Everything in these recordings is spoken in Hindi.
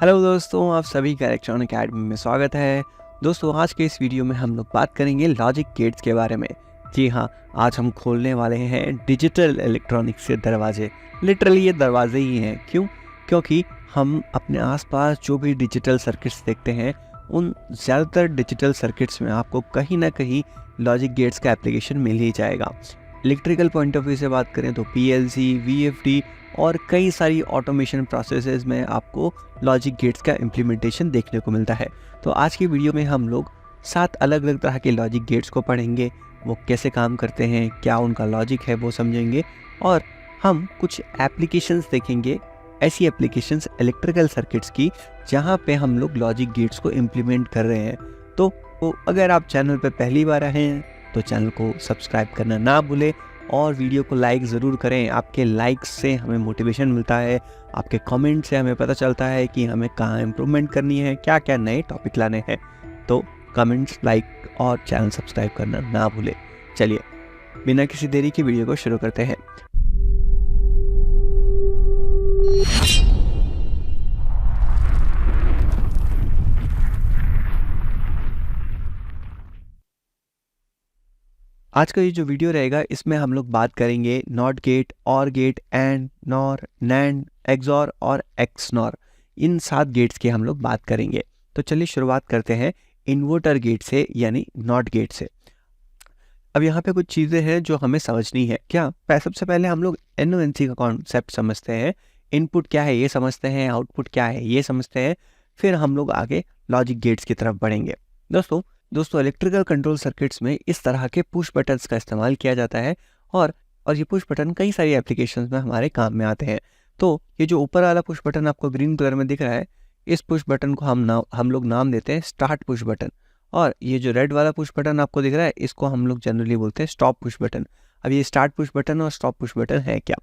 हेलो दोस्तों, आप सभी का इलेक्ट्रॉन अकेडमी में स्वागत है। दोस्तों, आज के इस वीडियो में हम लोग बात करेंगे लॉजिक गेट्स के बारे में। जी हाँ, आज हम खोलने वाले हैं डिजिटल इलेक्ट्रॉनिक्स के दरवाजे। लिटरली ये दरवाजे ही हैं। क्यों? क्योंकि हम अपने आसपास जो भी डिजिटल सर्किट्स देखते हैं, उन ज़्यादातर डिजिटल सर्किट्स में आपको कहीं ना कहीं लॉजिक गेट्स का एप्लीकेशन मिल ही जाएगा। इलेक्ट्रिकल पॉइंट ऑफ व्यू से बात करें तो पीएलसी, वीएफडी और कई सारी ऑटोमेशन प्रोसेसेस में आपको लॉजिक गेट्स का इम्प्लीमेंटेशन देखने को मिलता है। तो आज की वीडियो में हम लोग 7 अलग अलग तरह के लॉजिक गेट्स को पढ़ेंगे, वो कैसे काम करते हैं, क्या उनका लॉजिक है वो समझेंगे, और हम कुछ एप्लीकेशंस देखेंगे, ऐसी एप्लीकेशंस इलेक्ट्रिकल सर्किट्स की जहाँ पे हम लोग लॉजिक गेट्स को इम्प्लीमेंट कर रहे हैं। तो अगर आप चैनल पर पहली बार आए हैं तो चैनल को सब्सक्राइब करना ना भूलें और वीडियो को लाइक ज़रूर करें। आपके लाइक्स से हमें मोटिवेशन मिलता है, आपके कमेंट से हमें पता चलता है कि हमें कहाँ इम्प्रूवमेंट करनी है, क्या क्या नए टॉपिक लाने हैं। तो कमेंट्स, लाइक और चैनल सब्सक्राइब करना ना भूलें। चलिए बिना किसी देरी की वीडियो को शुरू करते हैं। आज का ये जो वीडियो रहेगा इसमें हम लोग बात करेंगे NOT gate, OR gate, AND, NOR, NAND, XOR और एक्सनॉर। इन 7 गेट्स की हम लोग बात करेंगे। तो चलिए शुरुआत करते हैं इन्वर्टर गेट से, यानी नॉट गेट से। अब यहाँ पे कुछ चीज़ें हैं जो हमें समझनी है। क्या? सबसे पहले हम लोग एनओएनसी का कॉन्सेप्ट समझते हैं। इनपुट क्या है ये समझते हैं, आउटपुट क्या है ये समझते हैं, फिर हम लोग आगे लॉजिक गेट्स की तरफ बढ़ेंगे। दोस्तों इलेक्ट्रिकल कंट्रोल सर्किट्स में इस तरह के पुश बटन्स का इस्तेमाल किया जाता है और ये पुश बटन कई सारी एप्लीकेशंस में हमारे काम में आते हैं। तो ये जो ऊपर वाला पुश बटन आपको ग्रीन कलर में दिख रहा है, इस पुश बटन को हम लोग नाम देते हैं स्टार्ट पुश बटन। और ये जो रेड वाला पुश बटन आपको दिख रहा है, इसको हम लोग जनरली बोलते हैं स्टॉप पुश बटन। अब ये स्टार्ट पुश बटन और स्टॉप पुश बटन है क्या?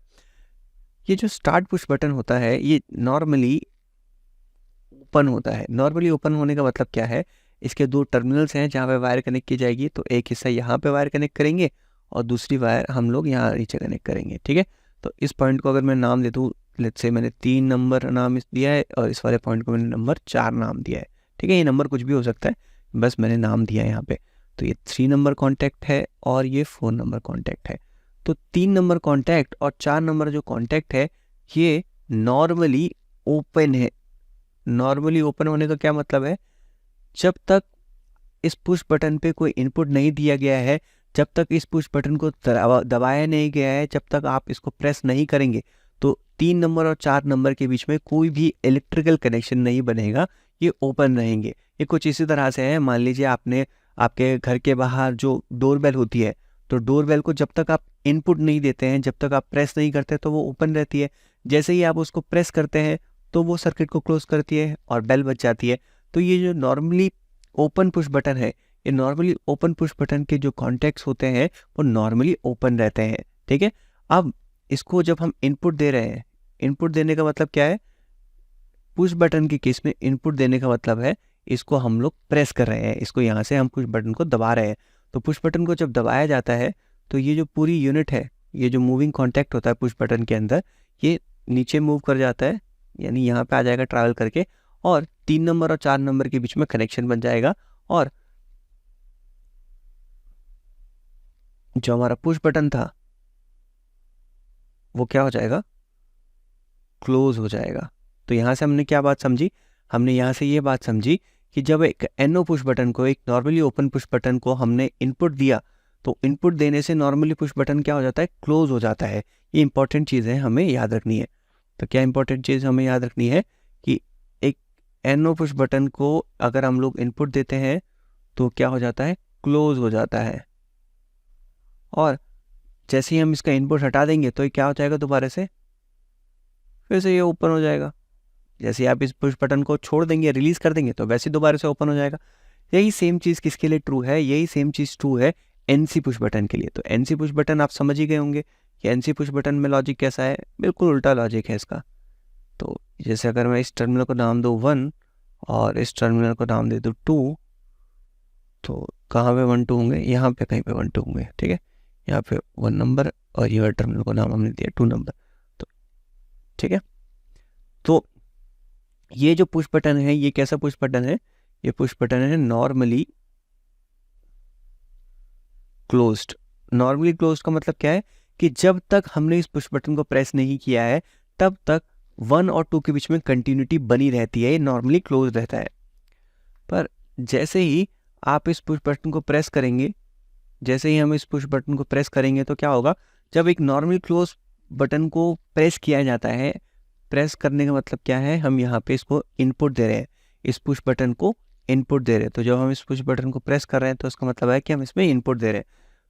ये जो स्टार्ट पुश बटन होता है ये नॉर्मली ओपन होता है। नॉर्मली ओपन होने का मतलब क्या है? इसके 2 टर्मिनल्स हैं जहाँ पे वायर कनेक्ट की जाएगी। तो एक हिस्सा यहाँ पे वायर कनेक्ट करेंगे और दूसरी वायर हम लोग यहाँ नीचे कनेक्ट करेंगे। ठीक है, तो इस पॉइंट को अगर मैं नाम दे दूँ, लेट्स से मैंने 3 नंबर नाम दिया है और इस वाले पॉइंट को मैंने नंबर 4 नाम दिया है। ठीक है, ये नंबर कुछ भी हो सकता है, बस मैंने नाम दिया है यहाँ पे। तो ये 3 नंबर कॉन्टैक्ट है और ये 4 नंबर कॉन्टैक्ट है। तो 3 नंबर कॉन्टैक्ट और 4 नंबर जो कॉन्टैक्ट है ये नॉर्मली ओपन है। नॉर्मली ओपन होने का क्या मतलब है? जब तक इस पुश बटन पे कोई इनपुट नहीं दिया गया है, जब तक इस पुश बटन को दबाया नहीं गया है, जब तक आप इसको प्रेस नहीं करेंगे, तो 3 नंबर और 4 नंबर के बीच में कोई भी इलेक्ट्रिकल कनेक्शन नहीं बनेगा, ये ओपन रहेंगे। ये कुछ इसी तरह से है, मान लीजिए आपके घर के बाहर जो डोरबेल होती है, तो डोरबेल को जब तक आप इनपुट नहीं देते हैं, जब तक आप प्रेस नहीं करते, तो वो ओपन रहती है। जैसे ही आप उसको प्रेस करते हैं तो वो सर्किट को क्लोज करती है और बेल बज जाती है। तो ये जो नॉर्मली ओपन पुश बटन है, ये नॉर्मली ओपन पुश बटन के जो कॉन्टैक्ट्स होते हैं वो नॉर्मली ओपन रहते हैं। ठीक है, अब इसको जब हम इनपुट दे रहे हैं, इनपुट देने का मतलब क्या है? पुश बटन के केस में इनपुट देने का मतलब है इसको हम लोग प्रेस कर रहे हैं, इसको यहाँ से हम पुश बटन को दबा रहे हैं। तो पुश बटन को जब दबाया जाता है तो ये जो पूरी यूनिट है, ये जो मूविंग कॉन्टैक्ट होता है पुश बटन के अंदर, ये नीचे मूव कर जाता है, यानी यहाँ पे आ जाएगा ट्रैवल करके, और 3 नंबर और 4 नंबर के बीच में कनेक्शन बन जाएगा और जो हमारा पुश बटन था वो क्या हो जाएगा? क्लोज हो जाएगा। तो यहाँ से हमने क्या बात समझी? हमने यहाँ से ये बात समझी कि जब एक एनओ पुश बटन को, एक नॉर्मली ओपन पुश बटन को हमने इनपुट दिया, तो इनपुट देने से नॉर्मली पुश बटन क्या हो जाता है? क्लोज हो जाता है। ये इंपॉर्टेंट चीज़ है, हमें याद रखनी है। तो क्या इंपॉर्टेंट चीज़ हमें याद रखनी है कि एक एनओ पुश बटन को अगर हम लोग इनपुट देते हैं तो क्या हो जाता है? क्लोज हो जाता है। और जैसे ही हम इसका इनपुट हटा देंगे तो ये क्या हो जाएगा? दोबारा से फिर से ये ओपन हो जाएगा। जैसे आप इस पुश बटन को छोड़ देंगे, रिलीज कर देंगे, तो वैसे दोबारा से ओपन हो जाएगा। यही सेम चीज़ किसके लिए ट्रू है? यही सेम चीज़ ट्रू है एनसी पुश बटन के लिए। तो एनसी पुश बटन आप समझ ही गए होंगे कि एनसी पुश बटन में लॉजिक कैसा है, बिल्कुल उल्टा लॉजिक है इसका। तो जैसे अगर मैं इस टर्मिनल को नाम दूँ 1 और इस टर्मिनल को नाम दे दूँ 2, तो कहाँ पे 1 2 होंगे? यहाँ पे कहीं पे 1 2 होंगे। ठीक है, यहाँ पे 1 नंबर और ये टर्मिनल को नाम हमने दिया 2 नंबर। तो ठीक है, तो ये जो पुश बटन है ये कैसा पुश बटन है? ये पुश बटन है नॉर्मली क्लोज्ड। नॉर्मली क्लोज्ड का मतलब क्या है कि जब तक हमने इस पुश बटन को प्रेस नहीं किया है तब तक 1 और 2 के बीच में कंटिन्यूटी बनी रहती है, ये नॉर्मली क्लोज रहता है। पर जैसे ही आप इस पुश बटन को प्रेस करेंगे, जैसे ही हम इस पुश बटन को प्रेस करेंगे तो क्या होगा, जब एक नॉर्मली क्लोज बटन को प्रेस किया जाता है, प्रेस करने का मतलब क्या है, हम यहाँ पे इसको इनपुट दे रहे हैं, इस पुश बटन को इनपुट दे रहे हैं। तो जब हम इस पुश बटन को प्रेस कर रहे हैं तो इसका मतलब है कि हम इसमें इनपुट दे रहे हैं।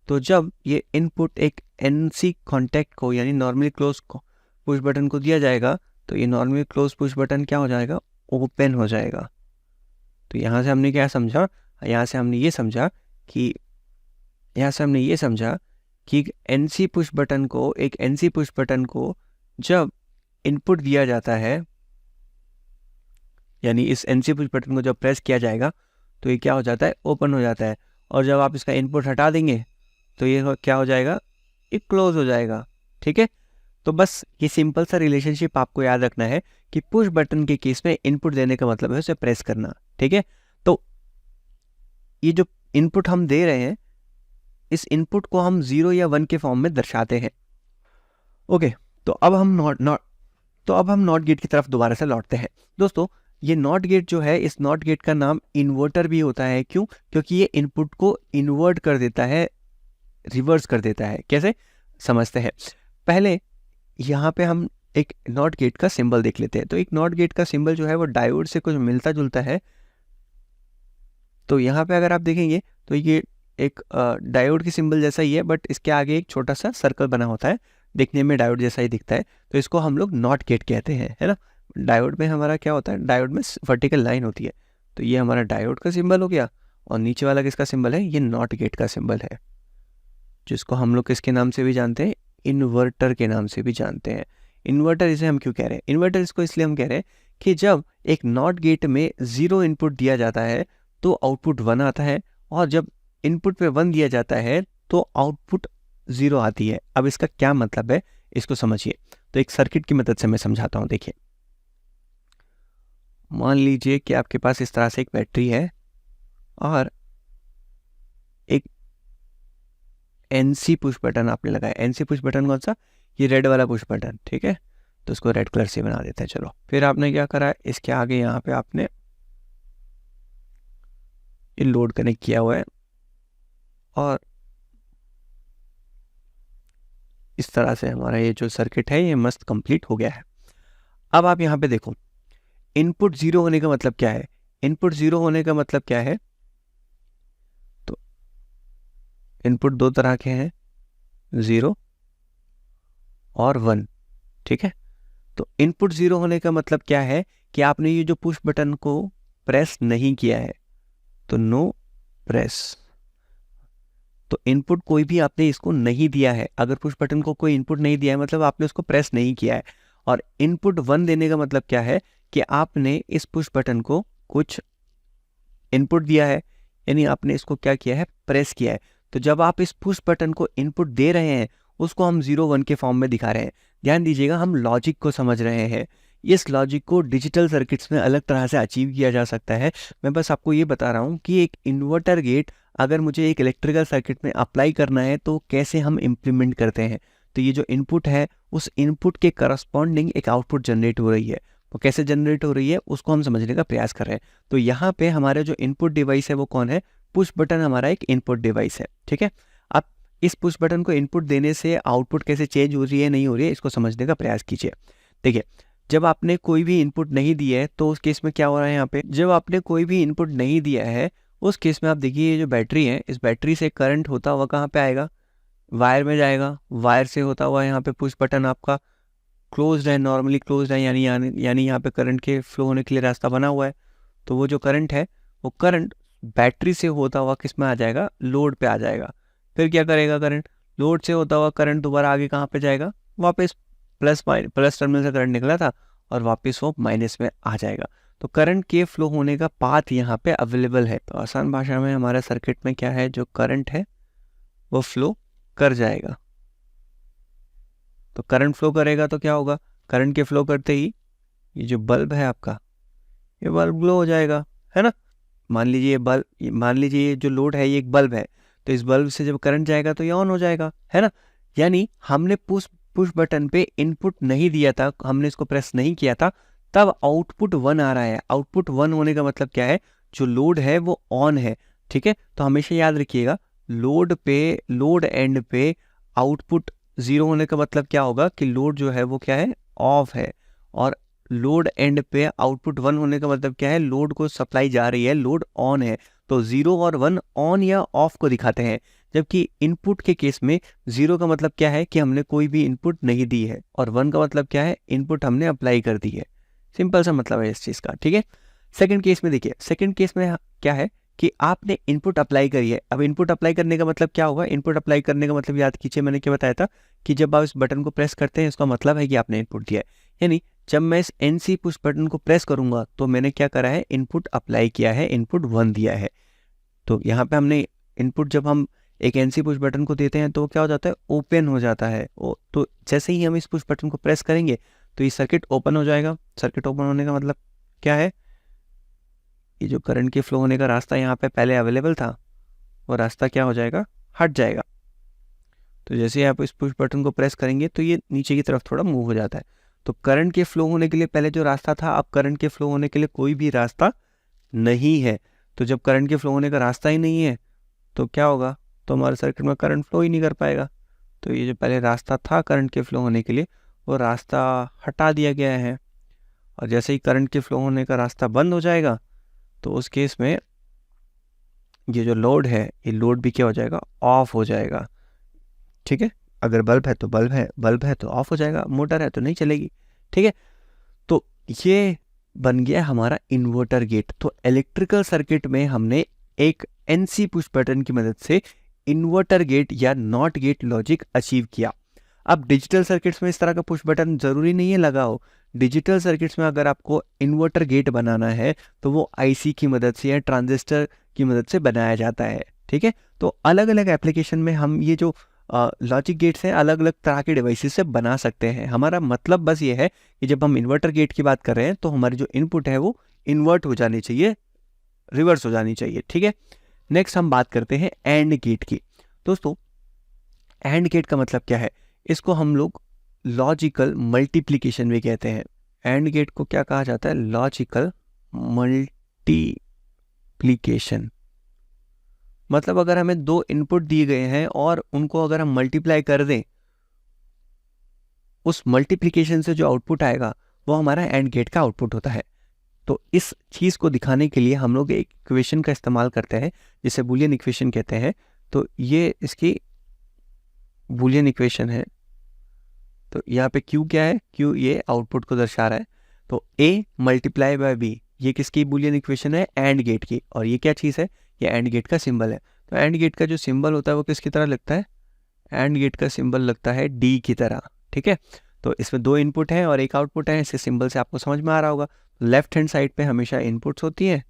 तो जब ये इनपुट एक एनसी कॉन्टैक्ट को यानी नॉर्मली क्लोज पुश बटन को दिया जाएगा तो ये नॉर्मली क्लोज पुश बटन क्या हो जाएगा, ओपन हो जाएगा। तो यहाँ से हमने क्या समझा, यहाँ से हमने ये समझा कि एक एनसी पुश बटन को जब इनपुट दिया जाता है, यानी इस एनसी पुश बटन को जब प्रेस किया जाएगा तो ये क्या हो जाता है, ओपन हो जाता है। और जब आप इसका इनपुट हटा देंगे तो ये क्या हो जाएगा, ये क्लोज हो जाएगा। ठीक है, तो बस ये सिंपल सा रिलेशनशिप आपको याद रखना है कि पुश बटन के केस में इनपुट देने का मतलब है उसे प्रेस करना। ठीक है, तो ये जो इनपुट हम दे रहे हैं, इस इनपुट को हम 0 या 1 के फॉर्म में दर्शाते हैं। ओके, तो अब हम नॉट गेट की तरफ दोबारा से लौटते हैं। दोस्तों, ये नॉट गेट जो है, इस नॉट गेट का नाम इन्वर्टर भी होता है। क्यों? क्योंकि ये इनपुट को इन्वर्ट कर देता है, रिवर्स कर देता है। कैसे समझते हैं? पहले यहाँ पे हम एक नॉट गेट का सिंबल देख लेते हैं। तो एक नॉट गेट का सिंबल जो है वो डायोड से कुछ मिलता जुलता है। तो यहाँ पे अगर आप देखेंगे तो ये एक डायोड की सिंबल जैसा ही है, बट इसके आगे एक छोटा सा सर्कल बना होता है, दिखने में डायोड जैसा ही दिखता है। तो इसको हम लोग नॉट गेट कहते हैं, है ना। डायोड में हमारा क्या होता है, डायोड में वर्टिकल लाइन होती है। तो ये हमारा डायोड का सिंबल हो गया, और नीचे वाला किसका सिंबल है, ये नॉट गेट का सिंबल है, जिसको हम लोग किसके नाम से भी जानते हैं, इन्वर्टर के नाम से भी जानते हैं। इन्वर्टर इसे हम क्यों कह रहे हैं, इन्वर्टर इसको इसलिए हम कह रहे हैं कि जब एक नॉट गेट में 0 इनपुट दिया जाता है तो आउटपुट 1 आता है, और जब इनपुट पे 1 दिया जाता है तो आउटपुट 0 आती है। अब इसका क्या मतलब है, इसको समझिए। तो एक सर्किट की मदद से मैं समझाता हूँ। देखिए, मान लीजिए कि आपके पास इस तरह से एक बैटरी है और एक एनसी पुश बटन आपने लगाया। एनसी पुश बटन कौन सा, ये रेड वाला पुश बटन। ठीक है, तो इसको रेड कलर से बना देते हैं। चलो, फिर आपने क्या करा है, इसके आगे यहाँ पे आपने ये लोड कनेक्ट किया हुआ है, और इस तरह से हमारा ये जो सर्किट है ये मस्त कंप्लीट हो गया है। अब आप यहाँ पे देखो, इनपुट 0 होने का मतलब क्या है, इनपुट 0 होने का मतलब क्या है, तो इनपुट 2 तरह के हैं, 0 और 1। ठीक है, तो इनपुट 0 होने का मतलब क्या है कि आपने ये जो पुश बटन को प्रेस नहीं किया है, तो नो प्रेस। तो इनपुट कोई भी आपने इसको नहीं दिया है। अगर पुश बटन को कोई इनपुट नहीं दिया है मतलब आपने उसको प्रेस नहीं किया है। और इनपुट 1 देने का मतलब क्या है कि आपने इस पुश बटन को कुछ इनपुट दिया है, यानी आपने इसको क्या किया है, प्रेस किया है। तो जब आप इस पुश बटन को इनपुट दे रहे हैं उसको हम 0 1 के फॉर्म में दिखा रहे हैं। ध्यान दीजिएगा, हम लॉजिक को समझ रहे हैं। इस लॉजिक को डिजिटल सर्किट्स में अलग तरह से अचीव किया जा सकता है। मैं बस आपको ये बता रहा हूँ कि एक इन्वर्टर गेट अगर मुझे एक इलेक्ट्रिकल सर्किट में अप्लाई करना है तो कैसे हम इम्प्लीमेंट करते हैं। तो ये जो इनपुट है उस इनपुट के करस्पॉन्डिंग एक आउटपुट जनरेट हो रही है। वो कैसे जनरेट हो रही है उसको हम समझने का प्रयास कर रहे हैं। तो यहाँ पे हमारे जो इनपुट डिवाइस है वो कौन है, पुश बटन हमारा एक इनपुट डिवाइस है। ठीक है, आप इस पुश बटन को इनपुट देने से आउटपुट कैसे चेंज हो रही है नहीं हो रही है इसको समझने का प्रयास कीजिए। देखिए, जब आपने कोई भी इनपुट नहीं दिया है तो उस केस में क्या हो रहा है, यहाँ पे जब आपने कोई भी इनपुट नहीं दिया है उस केस में आप देखिए ये जो बैटरी है, इस बैटरी से करंट होता हुआ कहाँ पे आएगा, वायर में जाएगा। वायर से होता हुआ यहाँ पे पुश बटन आपका क्लोज्ड है, नॉर्मली क्लोज्ड है, यानी यहाँ पे करंट के फ्लो होने के लिए रास्ता बना हुआ है। तो वो जो करंट है वो करंट बैटरी से होता हुआ किस में आ जाएगा, लोड पे आ जाएगा। फिर क्या करेगा, करंट लोड से होता हुआ करंट दोबारा आगे कहाँ पे जाएगा, वापस प्लस टर्मिनल से करंट निकला था और वापस वो माइनस में आ जाएगा। तो करंट के फ्लो होने का पाथ यहाँ पे अवेलेबल है। तो आसान भाषा में हमारे सर्किट में क्या है, जो करंट है वो फ्लो कर जाएगा। तो करंट फ्लो करेगा तो क्या होगा, करंट के फ्लो करते ही ये जो बल्ब है आपका, ये बल्ब ग्लो हो जाएगा, है ना। मान लीजिए ये जो लोड है ये एक बल्ब है, तो इस बल्ब से जब करंट जाएगा तो ये ऑन हो जाएगा, है ना। यानी हमने पुश बटन पे इनपुट नहीं दिया था, हमने इसको प्रेस नहीं किया था, तब आउटपुट 1 आ रहा है। आउटपुट 1 होने का मतलब क्या है, जो लोड है वो ऑन है, ठीक है। तो हमेशा याद रखिएगा, लोड एंड पे आउटपुट 0 होने का मतलब क्या होगा कि लोड जो है वो क्या है, ऑफ है। और लोड एंड पे आउटपुट 1 होने का मतलब क्या है, लोड को सप्लाई जा रही है, लोड ऑन है। तो 0 और 1 ऑन या ऑफ को दिखाते हैं, जबकि इनपुट के केस में 0 का मतलब क्या है कि हमने कोई भी इनपुट नहीं दी है, और 1 का मतलब क्या है, इनपुट हमने अप्लाई कर दी है। सिंपल सा मतलब है इस चीज़ का, ठीक है। सेकंड केस में देखिए, सेकंड केस में क्या है कि आपने इनपुट अप्लाई करी है। अब इनपुट अप्लाई करने का मतलब क्या होगा, इनपुट अप्लाई करने का मतलब याद कीजिए मैंने क्या बताया था कि जब आप इस बटन को प्रेस करते हैं इसका मतलब है कि आपने इनपुट दिया है। यानी जब मैं इस NC पुश बटन को प्रेस करूंगा तो मैंने क्या करा है, इनपुट अप्लाई किया है, इनपुट 1 दिया है। तो यहाँ पे हमने इनपुट, जब हम एक NC पुश बटन को देते हैं तो क्या हो जाता है, ओपन हो जाता है। तो जैसे ही हम इस पुश बटन को प्रेस करेंगे तो ये सर्किट ओपन हो जाएगा। सर्किट ओपन होने का मतलब क्या है, ये जो करंट के फ्लो होने का रास्ता यहाँ पे पहले अवेलेबल था वो रास्ता क्या हो जाएगा, हट जाएगा। तो जैसे ही आप इस पुश बटन को प्रेस करेंगे तो ये नीचे की तरफ थोड़ा मूव हो जाता है। तो करंट के फ्लो होने के लिए पहले जो रास्ता था, अब करंट के फ्लो होने के लिए कोई भी रास्ता नहीं है। तो जब करंट के फ्लो होने का रास्ता ही नहीं है तो क्या होगा, तो हमारे सर्किट में करंट फ्लो ही नहीं कर पाएगा। तो ये जो पहले रास्ता था करंट के फ्लो होने के लिए, वो रास्ता हटा दिया गया है। और जैसे ही करंट के फ्लो होने का रास्ता बंद हो जाएगा तो उस केस में ये जो लोड है, ये लोड भी क्या हो जाएगा, ऑफ हो जाएगा, ठीक है। अगर बल्ब है तो बल्ब है तो ऑफ हो जाएगा, मोटर है तो नहीं चलेगी, ठीक है। तो ये बन गया हमारा इन्वर्टर गेट। तो इलेक्ट्रिकल सर्किट में हमने एक NC पुश बटन की मदद से इन्वर्टर गेट या नॉट गेट लॉजिक अचीव किया। अब डिजिटल सर्किट्स में इस तरह का पुश बटन जरूरी नहीं है लगा हो। डिजिटल सर्किट्स में अगर आपको इन्वर्टर गेट बनाना है तो वो IC की मदद से या ट्रांजिस्टर की मदद से बनाया जाता है, ठीक है। तो अलग अलग एप्लीकेशन में हम ये जो लॉजिक गेट्स हैं अलग अलग तरह के डिवाइसेस से बना सकते हैं। हमारा मतलब बस ये है कि जब हम इन्वर्टर गेट की बात कर रहे हैं तो हमारी जो इनपुट है वो इन्वर्ट हो जानी चाहिए, रिवर्स हो जानी चाहिए, ठीक है। नेक्स्ट हम बात करते हैं एंड गेट की। दोस्तों एंड गेट का मतलब क्या है, इसको हम लोग लॉजिकल मल्टीप्लिकेशन भी कहते हैं। एंड गेट को क्या कहा जाता है, लॉजिकल मल्टीप्लिकेशन। मतलब अगर हमें दो इनपुट दिए गए हैं और उनको अगर हम मल्टीप्लाई कर दें, उस मल्टीप्लिकेशन से जो आउटपुट आएगा वो हमारा एंड गेट का आउटपुट होता है। तो इस चीज़ को दिखाने के लिए हम लोग एक इक्वेशन का इस्तेमाल करते हैं जिसे बूलियन इक्वेशन कहते हैं। तो ये इसकी बूलियन इक्वेशन है। तो यहाँ पे Q क्या है, Q ये आउटपुट को दर्शा रहा है। तो A मल्टीप्लाई बाय B ये किसकी बूलियन इक्वेशन है, एंड गेट की। और ये क्या चीज़ है, ये एंड गेट का सिंबल है। तो एंड गेट का जो सिंबल होता है वो किसकी तरह लगता है, एंड गेट का सिंबल लगता है D की तरह, ठीक है। तो इसमें दो इनपुट हैं और एक आउटपुट है, इससे सिंबल से आपको समझ में आ रहा होगा। लेफ्ट हैंड साइड पे हमेशा इनपुट्स होती है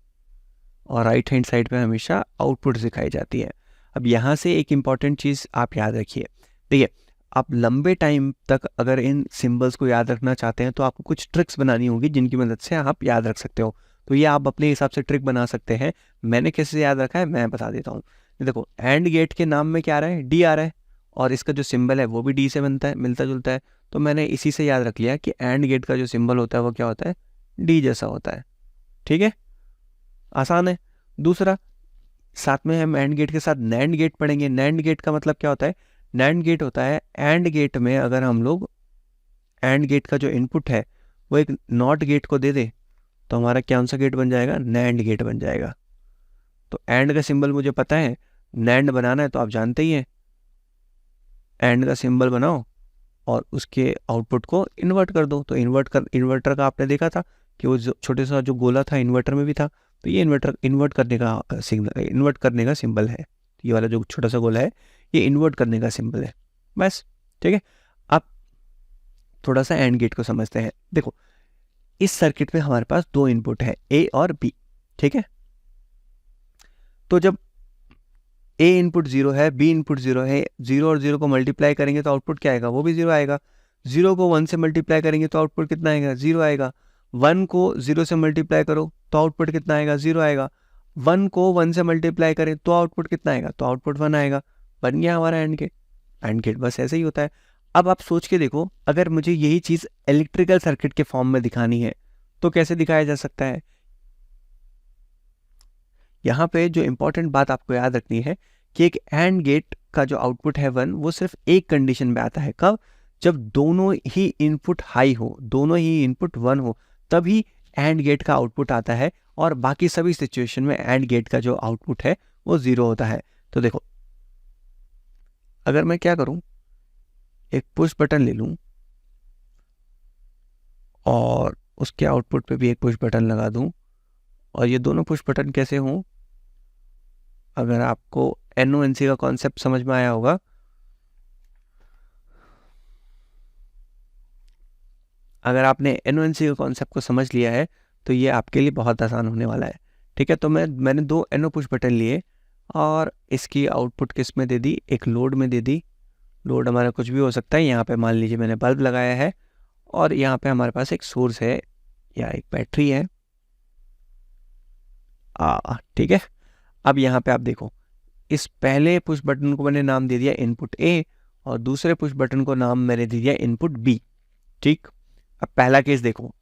और राइट हैंड साइड पे हमेशा आउटपुट्स दिखाई जाती है। अब यहाँ से एक इम्पॉर्टेंट चीज़ आप याद रखिए, देखिए आप लंबे टाइम तक अगर इन सिंबल्स को याद रखना चाहते हैं तो आपको कुछ ट्रिक्स बनानी होगी जिनकी मदद से आप याद रख सकते हो। तो ये आप अपने हिसाब से ट्रिक बना सकते हैं। मैंने कैसे याद रखा है मैं बता देता हूँ। देखो एंड गेट के नाम में क्या आ रहा है, D आ रहा है, और इसका जो सिंबल है वो भी D से बनता है, मिलता जुलता है। तो मैंने इसी से याद रख लिया कि एंड गेट का जो सिंबल होता है वो क्या होता है, D जैसा होता है, ठीक है, आसान है। दूसरा, साथ में हम एंड गेट के साथ नैंड गेट पढ़ेंगे। नैंड गेट का मतलब क्या होता है, नैंड गेट होता है एंड गेट में अगर हम लोग एंड गेट का जो इनपुट है वो एक नॉट गेट को दे दे तो हमारा कौन सा गेट बन जाएगा, नैंड गेट बन जाएगा। तो एंड का सिंबल मुझे पता है, नैंड बनाना है तो आप जानते ही हैं, एंड का सिंबल बनाओ और उसके आउटपुट को इन्वर्ट कर दो। तो इन्वर्टर का आपने देखा था कि वो छोटे सा जो गोला था इन्वर्टर में भी था। तो ये इन्वर्ट करने का सिंबल है। ये वाला जो छोटा सा गोला है ये इन्वर्ट करने का सिंबल है, बस, ठीक है। अब थोड़ा सा एंड गेट को समझते हैं। देखो इस सर्किट में हमारे पास दो इनपुट है, A और B, ठीक है। तो जब A इनपुट 0 है, B इनपुट 0 है, 0 और 0 को मल्टीप्लाई करेंगे तो आउटपुट क्या आएगा, वो भी 0 आएगा। 0 को 1 से मल्टीप्लाई करेंगे तो आउटपुट कितना आएगा, 0 आएगा। 1 को 0 से मल्टीप्लाई करो तो आउटपुट कितना आएगा, 0 आएगा। 1 को 1 से मल्टीप्लाई करें तो आउटपुट कितना आएगा, तो आउटपुट 1 आएगा। बन गया हमारा एंड गेट। एंड गेट बस ऐसे ही होता है। अब आप सोच के देखो, अगर मुझे यही चीज़ इलेक्ट्रिकल सर्किट के फॉर्म में दिखानी है तो कैसे दिखाया जा सकता है। यहाँ पे जो इंपॉर्टेंट बात आपको याद रखनी है कि एक एंड गेट का जो आउटपुट है 1, वो सिर्फ एक कंडीशन में आता है। कब? जब दोनों ही इनपुट हाई हो, दोनों ही इनपुट 1 हो, तभी एंड गेट का आउटपुट आता है। और बाकी सभी सिचुएशन में एंड गेट का जो आउटपुट है वो 0 होता है। तो देखो, अगर मैं क्या करूं, एक पुश बटन ले लूं और उसके आउटपुट पे भी एक पुश बटन लगा दूं, और ये दोनों पुश बटन कैसे हों, अगर आपको NONC का कॉन्सेप्ट समझ में आया होगा, अगर आपने NONC का कॉन्सेप्ट को समझ लिया है तो ये आपके लिए बहुत आसान होने वाला है। ठीक है, तो मैंने 2 NO पुश बटन लिए और इसकी आउटपुट किस में दे दी, एक लोड में दे दी। लोड हमारा कुछ भी हो सकता है। यहाँ पे मान लीजिए मैंने बल्ब लगाया है और यहाँ पे हमारे पास एक सोर्स है या एक बैटरी है। ठीक है, अब यहाँ पे आप देखो, इस पहले पुश बटन को मैंने नाम दे दिया इनपुट A और दूसरे पुश बटन को नाम मैंने दे दिया इनपुट B। ठीक, अब पहला केस देखो,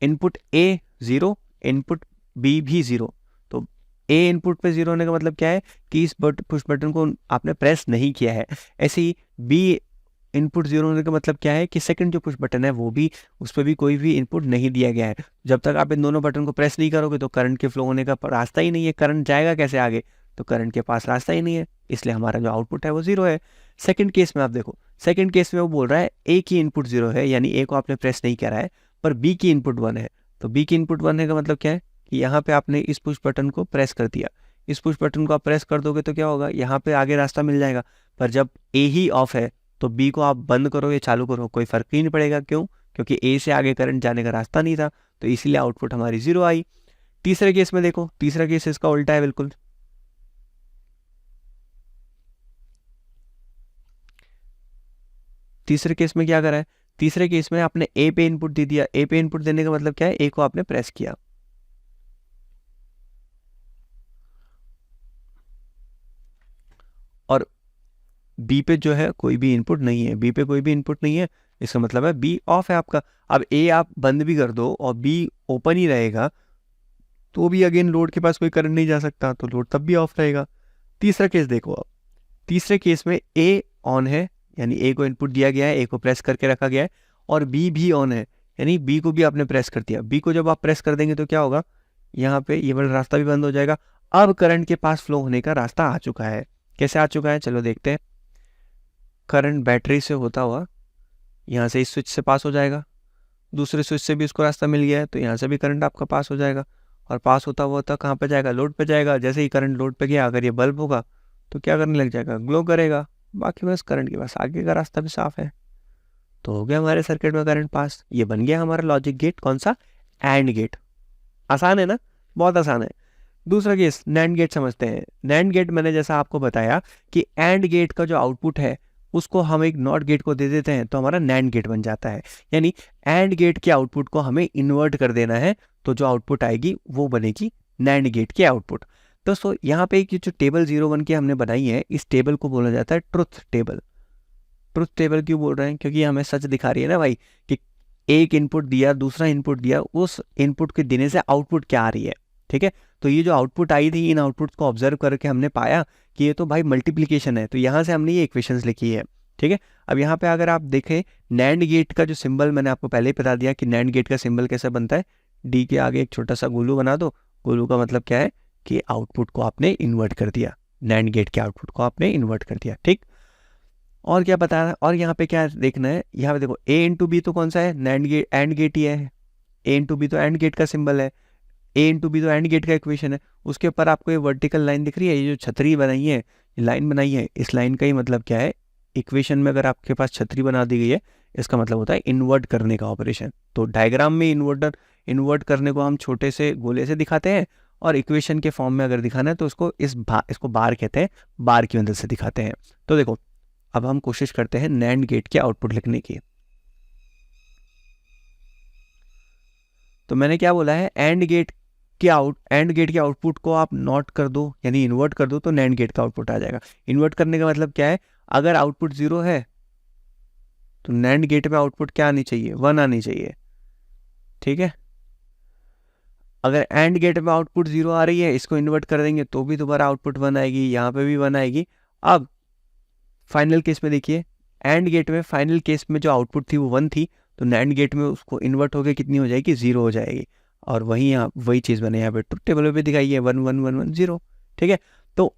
इनपुट A 0, इनपुट B भी 0। तो A इनपुट पे 0 होने का मतलब क्या है कि इस पुश बटन को आपने प्रेस नहीं किया है। ऐसे ही B इनपुट 0 होने का मतलब क्या है कि सेकंड जो पुश बटन है वो भी, उस पर भी कोई भी इनपुट नहीं दिया गया है। जब तक आप इन दोनों बटन को प्रेस नहीं करोगे तो करंट के फ्लो होने का रास्ता ही नहीं है। करंट जाएगा कैसे आगे, तो करंट के पास रास्ता ही नहीं है, इसलिए हमारा जो आउटपुट है वो 0 है। सेकंड केस में आप देखो, सेकंड केस में वो बोल रहा है A की इनपुट 0 है, यानी A को आपने प्रेस नहीं करा है, पर B की इनपुट 1 है। तो B की इनपुट 1 है का मतलब क्या है कि यहाँ पे आपने इस पुश बटन को प्रेस कर दिया। इस पुश बटन को आप प्रेस कर दोगे तो क्या होगा, यहाँ पे आगे रास्ता मिल जाएगा। पर जब A ही ऑफ है तो B को आप बंद करो या चालू करो कोई फर्क ही नहीं पड़ेगा। क्यों? क्योंकि A से आगे करंट जाने का रास्ता नहीं था, तो इसीलिए आउटपुट हमारी 0 आई। तीसरे केस में देखो, तीसरा केस इसका उल्टा है बिल्कुल। तीसरे केस में क्या करा है, तीसरे केस में आपने A पे इनपुट दे दिया। A पे इनपुट देने का मतलब क्या है, A को आपने प्रेस किया। और B पे जो है कोई भी इनपुट नहीं है, B पे कोई भी इनपुट नहीं है, इसका मतलब है B ऑफ है आपका। अब A आप बंद भी कर दो और B ओपन ही रहेगा तो भी अगेन लोड के पास कोई करंट नहीं जा सकता, तो लोड तब भी ऑफ रहेगा। तीसरा केस देखो, अब तीसरे केस में A ऑन है, यानी A को इनपुट दिया गया है, A को प्रेस करके रखा गया है, और B भी ऑन है, यानी B को भी आपने प्रेस कर दिया। B को जब आप प्रेस कर देंगे तो क्या होगा, यहाँ पे ये वाला रास्ता भी बंद हो जाएगा। अब करंट के पास फ्लो होने का रास्ता आ चुका है। कैसे आ चुका है, चलो देखते हैं। करंट बैटरी से होता हुआ यहाँ से इस स्विच से पास हो जाएगा, दूसरे स्विच से भी उसको रास्ता मिल गया है, तो यहाँ से भी करंट आपका पास हो जाएगा, और पास होता होता कहाँ पे जाएगा, लोड पे जाएगा। जैसे ही करंट लोड पे गया, अगर ये बल्ब होगा तो क्या करने लग जाएगा, ग्लो करेगा। बाकी बस करंट के पास आगे का रास्ता भी साफ है, तो हो गया हमारे सर्किट में करंट पास। ये बन गया हमारा लॉजिक गेट। कौन सा? AND gate. आसान है ना, बहुत आसान है। दूसरा केस नैंड गेट समझते हैं। नैंड गेट मैंने जैसा आपको बताया कि एंड गेट का जो आउटपुट है उसको हम एक नॉट गेट को दे देते हैं तो हमारा नैंड गेट बन जाता है। यानी एंड गेट के आउटपुट को हमें इन्वर्ट कर देना है, तो जो आउटपुट आएगी वो बनेगी नैंड गेट की आउटपुट। दोस्तों यहाँ पे जो टेबल 01 की हमने बनाई है, इस टेबल को बोला जाता है ट्रुथ टेबल। ट्रुथ टेबल क्यों बोल रहे हैं, क्योंकि हमें सच दिखा रही है ना भाई, कि एक इनपुट दिया, दूसरा इनपुट दिया, उस इनपुट के देने से आउटपुट क्या आ रही है। ठीक है, तो ये जो आउटपुट आई थी, इन आउटपुट्स को ऑब्जर्व करके हमने पाया कि ये तो भाई मल्टीप्लिकेशन है, तो यहाँ से हमने ये इक्वेशंस लिखी है। ठीक है, अब यहाँ पे अगर आप देखें नैंड गेट का जो सिंबल, मैंने आपको पहले ही बता दिया कि नैंड गेट का सिंबल कैसे बनता है। डी के आगे एक छोटा सा गोलू बना दो। गोलू का मतलब क्या है कि आउटपुट को आपने इन्वर्ट कर दिया, नैंड गेट के आउटपुट को आपने इन्वर्ट कर दिया। ठीक, और क्या बताना है, और यहाँ पे क्या देखना है, यहाँ पे देखो ए इंटू बी तो कौन सा है, नैंड गेट, एंड गेट ही है। ए इंटू बी तो एंड गेट का सिंबल है, ए इंटू बी तो एंड गेट का इक्वेशन है। उसके ऊपर आपको ये वर्टिकल लाइन दिख रही है, ये जो छतरी बनाई है, लाइन बनाई है, इस लाइन का ही मतलब क्या है, इक्वेशन में अगर आपके पास छतरी बना दी गई है, इसका मतलब होता है इन्वर्ट करने का ऑपरेशन। तो डायग्राम में इन्वर्ट करने को हम छोटे से गोले से दिखाते हैं, और इक्वेशन के फॉर्म में अगर दिखाना है तो इसको बार कहते हैं, बार की मदद से दिखाते हैं। तो देखो अब हम कोशिश करते हैं नैंड गेट के आउटपुट लिखने की। तो मैंने क्या बोला है, एंड गेट के आउटपुट को आप नॉट कर दो यानी इन्वर्ट कर दो तो नैंड गेट का आउटपुट आ जाएगा। इन्वर्ट करने का मतलब क्या है, अगर आउटपुट 0 है तो नैंड गेट में आउटपुट क्या आनी चाहिए, 1 आनी चाहिए। ठीक है, अगर एंड गेट में आउटपुट 0 आ रही है, इसको इन्वर्ट कर देंगे तो भी दोबारा आउटपुट 1 आएगी, यहाँ पे भी 1 आएगी। अब फाइनल केस में देखिए, एंड गेट में फाइनल केस में जो आउटपुट थी वो 1 थी, तो नैंड गेट में उसको इन्वर्ट होकर कितनी हो जाएगी, 0 हो जाएगी। और वही यहाँ वही चीज़ मैंने यहाँ पे ट्रुथ टेबल पे दिखाई है, 1 1 1 1 0। ठीक है, तो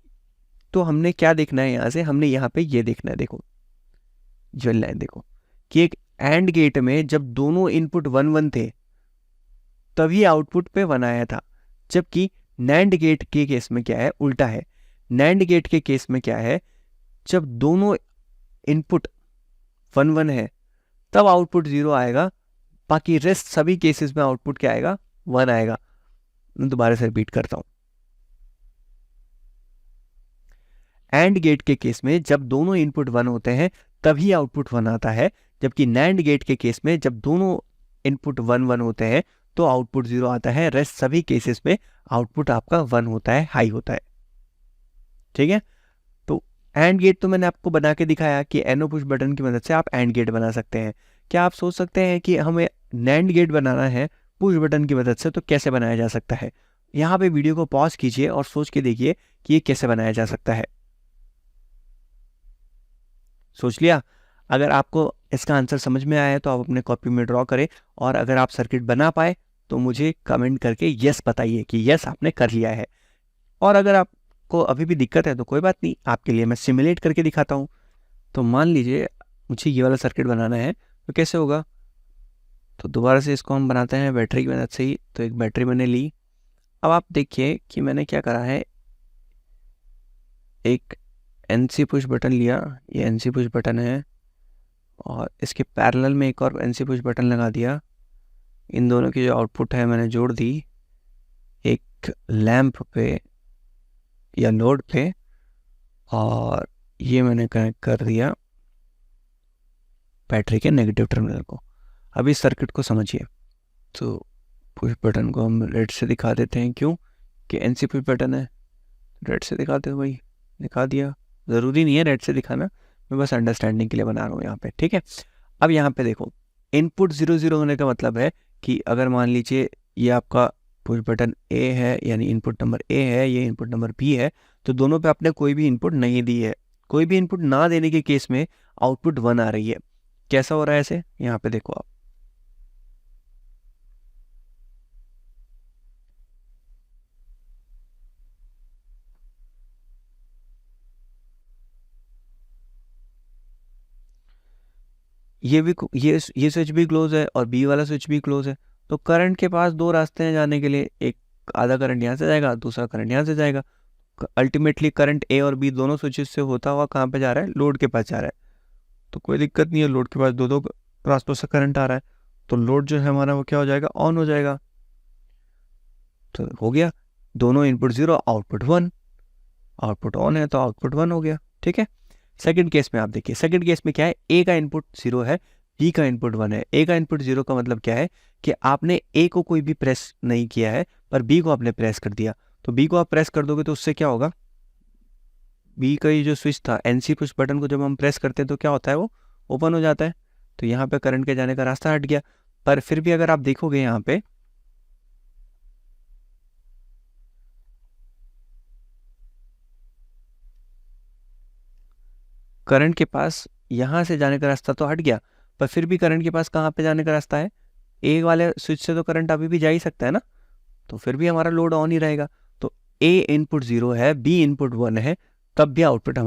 हमने क्या देखना है यहाँ से, हमने यहाँ पे ये देखना है, देखो जो लाइन देखो कि एक एंड गेट में जब दोनों इनपुट 1 1 थे तभी आउटपुट पे 1 आया था, जबकि नैंड गेट के केस में क्या है, उल्टा है। नैंड गेट के केस में क्या है, जब दोनों इनपुट 1 1 है तब आउटपुट 0 आएगा, बाकी रेस्ट सभी केसेस में आउटपुट क्या आएगा, 1 आएगा। मैं दोबारा से रिपीट करता हूं, एंड गेट के केस में जब दोनों इनपुट 1 होते हैं तभी आउटपुट 1 आता है, जबकि नैंड गेट के केस में जब दोनों इनपुट 1 1 होते हैं तो आउटपुट 0 आता है, रेस्ट सभी केसेस में आउटपुट आपका 1 होता है, हाई होता है। ठीक है, तो एंड गेट तो मैंने आपको बना के दिखाया कि एनो पुश बटन की मदद से आप एंड गेट बना सकते हैं। क्या आप सोच सकते हैं कि हमें नैंड गेट बनाना है पुश बटन की मदद से, तो कैसे बनाया जा सकता है? यहाँ पे वीडियो को पॉज कीजिए और सोच के देखिए कि ये कैसे बनाया जा सकता है। सोच लिया? अगर आपको इसका आंसर समझ में आया है तो आप अपने कॉपी में ड्रॉ करें, और अगर आप सर्किट बना पाए तो मुझे कमेंट करके यस बताइए कि यस आपने कर लिया है। और अगर आपको अभी भी दिक्कत है तो कोई बात नहीं, आपके लिए मैं सिमुलेट करके दिखाता हूँ। तो मान लीजिए मुझे ये वाला सर्किट बनाना है, तो कैसे होगा, तो दोबारा से इसको हम बनाते हैं बैटरी की मदद से ही। तो एक बैटरी मैंने ली। अब आप देखिए कि मैंने क्या करा है, एक एनसी पुश बटन लिया, ये एनसी पुश बटन है, और इसके पैरेलल में एक और एनसी पुश बटन लगा दिया। इन दोनों की जो आउटपुट है मैंने जोड़ दी एक लैंप पे या लोड पे, और ये मैंने कनेक्ट कर दिया बैटरी के नेगेटिव टर्मिनल को। अब इस सर्किट को समझिए। तो पुश बटन को हम रेड से दिखा देते हैं, क्यों कि एनसी पुश बटन है, रेड से दिखाते हैं, वही दिखा दिया। ज़रूरी नहीं है रेड से दिखाना, मैं बस अंडरस्टैंडिंग के लिए बना रहा हूँ यहाँ पे। ठीक है, अब यहाँ पे देखो, इनपुट 0 0 होने का मतलब है कि अगर मान लीजिए ये आपका पुश बटन ए है, यानी इनपुट नंबर ए है, ये इनपुट नंबर बी है, तो दोनों पे आपने कोई भी इनपुट नहीं दी है। कोई भी इनपुट ना देने के केस में आउटपुट 1 आ रही है। कैसा हो रहा है ऐसे, यहाँ पे देखो आप, ये स्विच भी क्लोज है और बी वाला स्विच भी क्लोज है। तो करंट के पास दो रास्ते हैं जाने के लिए, एक आधा करंट यहाँ से जाएगा, दूसरा करंट यहाँ से जाएगा। अल्टीमेटली करंट ए और बी दोनों स्विचेस से होता हुआ कहाँ पे जा रहा है, लोड के पास जा रहा है। तो कोई दिक्कत नहीं है, लोड के पास दो रास्तों से करंट आ रहा है, तो लोड जो है हमारा वो क्या हो जाएगा, ऑन हो जाएगा। तो हो गया, दोनों इनपुट 0 आउटपुट 1, आउटपुट ऑन है तो आउटपुट 1 हो गया। ठीक है, सेकंड केस में आप देखिए, सेकंड केस में क्या है, ए का इनपुट 0 है, बी का इनपुट 1 है। ए का इनपुट 0 का मतलब क्या है कि आपने ए को कोई भी प्रेस नहीं किया है, पर बी को आपने प्रेस कर दिया। तो बी को आप प्रेस कर दोगे तो उससे क्या होगा, बी का ये जो स्विच था, एनसी पुश बटन को जब हम प्रेस करते हैं तो क्या होता है, वो ओपन हो जाता है। तो यहाँ पे करंट के जाने का रास्ता हट गया। पर फिर भी अगर आप देखोगे यहाँ पे, करंट के पास यहाँ से जाने का रास्ता तो हट गया, पर फिर भी करंट के पास कहाँ पे जाने का रास्ता है, ए वाले स्विच से तो करंट अभी भी जा ही सकता है ना, तो फिर भी हमारा लोड ऑन ही रहेगा। तो ए इनपुट 0 है, बी इनपुट 1 है, तब भी आउटपुट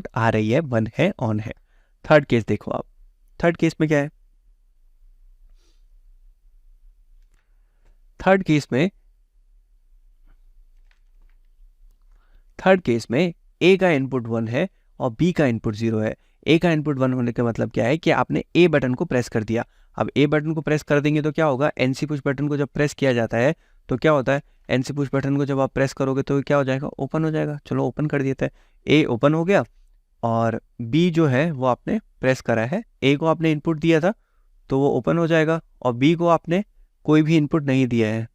आ रही है, 1 है, ऑन है। थर्ड केस देखो आप, थर्ड केस में क्या है, थर्ड केस में ए का इनपुट 1 है और बी का इनपुट 0 है। ए का इनपुट 1 होने का मतलब क्या है कि आपने ए बटन को प्रेस कर दिया। अब ए बटन को प्रेस कर देंगे तो क्या होगा, एनसी पुश बटन को जब प्रेस किया जाता है तो क्या होता है, एनसी पुश बटन को जब आप प्रेस करोगे तो क्या हो जाएगा, ओपन हो जाएगा। चलो ओपन कर देते हैं, ए ओपन हो गया, और बी जो है वो आपने प्रेस करा है। ए को आपने इनपुट दिया था तो वो ओपन हो जाएगा, और बी को आपने कोई भी इनपुट नहीं दिया है,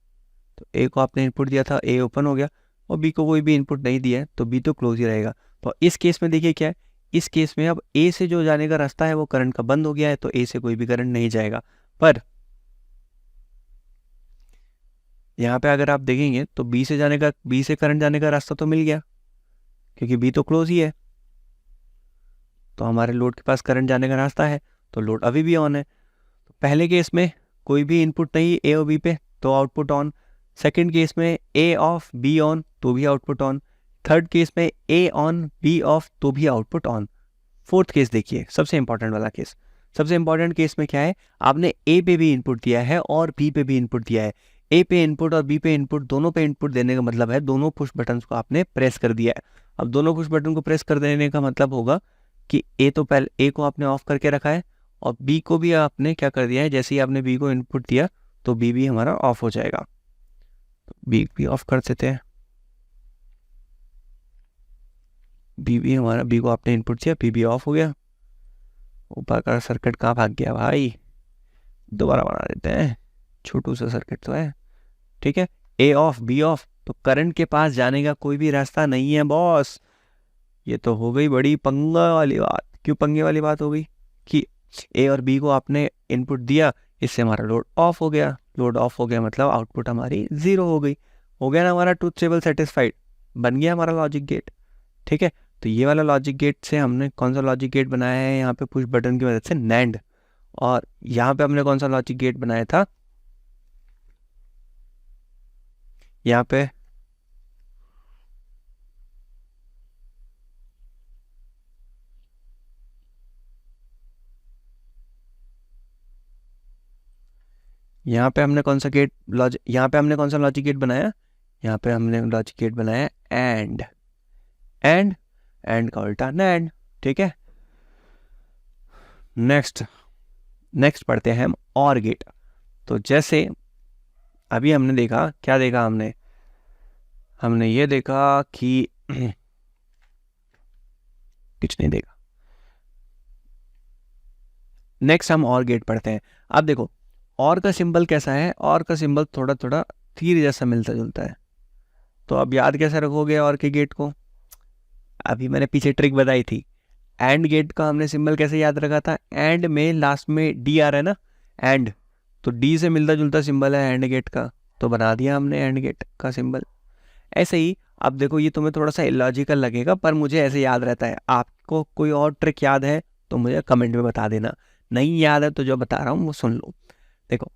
तो ए को आपने इनपुट दिया था, ए ओपन हो गया, और बी को कोई भी इनपुट नहीं दिया है तो बी तो क्लोज ही रहेगा। तो इस केस में देखिए क्या है, इस केस में अब ए से जो जाने का रास्ता है वो करंट का बंद हो गया है, तो ए से कोई भी करंट नहीं जाएगा। पर यहाँ पे अगर आप देखेंगे तो बी से करंट जाने का रास्ता तो मिल गया, क्योंकि बी तो क्लोज ही है, तो हमारे लोड के पास करंट जाने का रास्ता है, तो लोड अभी भी ऑन है। तो पहले केस में कोई भी इनपुट नहीं ए और बी पे, तो आउटपुट ऑन। सेकंड केस में ए ऑफ बी ऑन, तो भी आउटपुट ऑन। थर्ड केस में ए ऑन बी ऑफ, तो भी आउटपुट ऑन। फोर्थ केस देखिए, सबसे इंपॉर्टेंट वाला केस। सबसे इंपॉर्टेंट केस में क्या है, आपने ए पे भी इनपुट दिया है और बी पे भी इनपुट दिया है। ए पे इनपुट और बी पे इनपुट, दोनों पे इनपुट देने का मतलब है दोनों पुश बटन को आपने प्रेस कर दिया है। अब दोनों पुश बटन को प्रेस कर देने का मतलब होगा कि ए तो पहले ए को आपने ऑफ करके रखा है, और बी को भी आपने क्या कर दिया है, जैसे ही आपने बी को इनपुट दिया तो बी भी हमारा ऑफ हो जाएगा। तो बी भी ऑफ कर देते हैं, बी भी हमारा, बी को आपने इनपुट दिया, बी भी ऑफ हो गया। ऊपर का सर्किट कहाँ भाग गया भाई, दोबारा बना देते हैं, छोटू सा सर्किट तो है, ठीक है। ए ऑफ बी ऑफ, तो करंट के पास जाने का कोई भी रास्ता नहीं है बॉस। ये तो हो गई बड़ी पंगा वाली बात। क्यों पंगे वाली बात हो गई, कि ए और बी को आपने इनपुट दिया, इससे हमारा लोड ऑफ हो गया। लोड ऑफ हो गया मतलब आउटपुट हमारी 0 हो गई। हो गया ना हमारा ट्रूथ टेबल सेटिस्फाइड, बन गया हमारा लॉजिक गेट, ठीक है। तो ये वाला लॉजिक गेट से हमने कौन सा लॉजिक गेट बनाया है, यहाँ पे पुश बटन की मदद से नैंड, और यहाँ पे हमने कौन सा लॉजिक गेट बनाया था, यहाँ पे हमने कौन सा गेट लॉजिक, यहाँ पे हमने कौन सा लॉजिक गेट बनाया, यहाँ पे हमने लॉजिक गेट बनाया एंड का उल्टा नैंड, ठीक है। नेक्स्ट पढ़ते हैं हम और गेट। तो जैसे अभी हमने देखा, क्या देखा हमने ये देखा कि कुछ नहीं देखा। नेक्स्ट हम और गेट पढ़ते हैं। अब देखो और का सिंबल कैसा है, और का सिंबल थोड़ा थोड़ा तीर जैसा मिलता जुलता है। तो अब याद कैसे रखोगे और के गेट को, अभी मैंने पीछे ट्रिक बताई थी। एंड गेट का हमने सिंबल कैसे याद रखा था, एंड में लास्ट में डी आ रहा है ना, एंड, तो डी से मिलता जुलता सिंबल है एंड गेट का, तो बना दिया हमने एंड गेट का सिंबल। ऐसे ही अब देखो, ये तुम्हें थोड़ा सा इलॉजिकल लगेगा, पर मुझे ऐसे याद रहता है। आपको कोई और ट्रिक याद है तो मुझे कमेंट में बता देना, नहीं याद है तो जो बता रहा हूँ वो सुन लो। देखो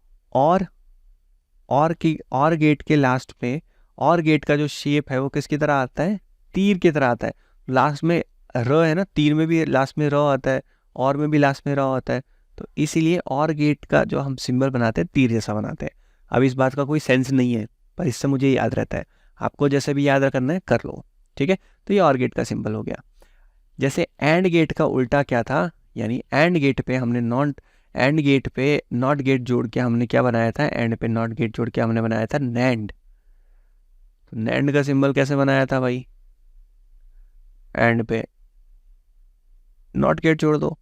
और गेट के लास्ट में, और गेट का जो शेप है वो किसकी तरह आता है, तीर की तरह आता है। लास्ट में र है ना, तीर में भी लास्ट में र आता है, और में भी लास्ट में र आता है, तो इसीलिए और गेट का जो हम सिंबल बनाते हैं तीर जैसा बनाते हैं। अब इस बात का कोई सेंस नहीं है, पर इससे मुझे याद रहता है। आपको जैसे भी याद करना है कर लो, ठीक है। तो ये और गेट का सिंबल हो गया। जैसे एंड गेट का उल्टा क्या था, यानी एंड गेट पे हमने एंड गेट पे नॉट गेट जोड़ के हमने क्या बनाया था, एंड पे नॉट गेट जोड़ के हमने बनाया था नैंड। तो नैंड का सिंबल कैसे बनाया था भाई, एंड पे नॉट गेट जोड़ दो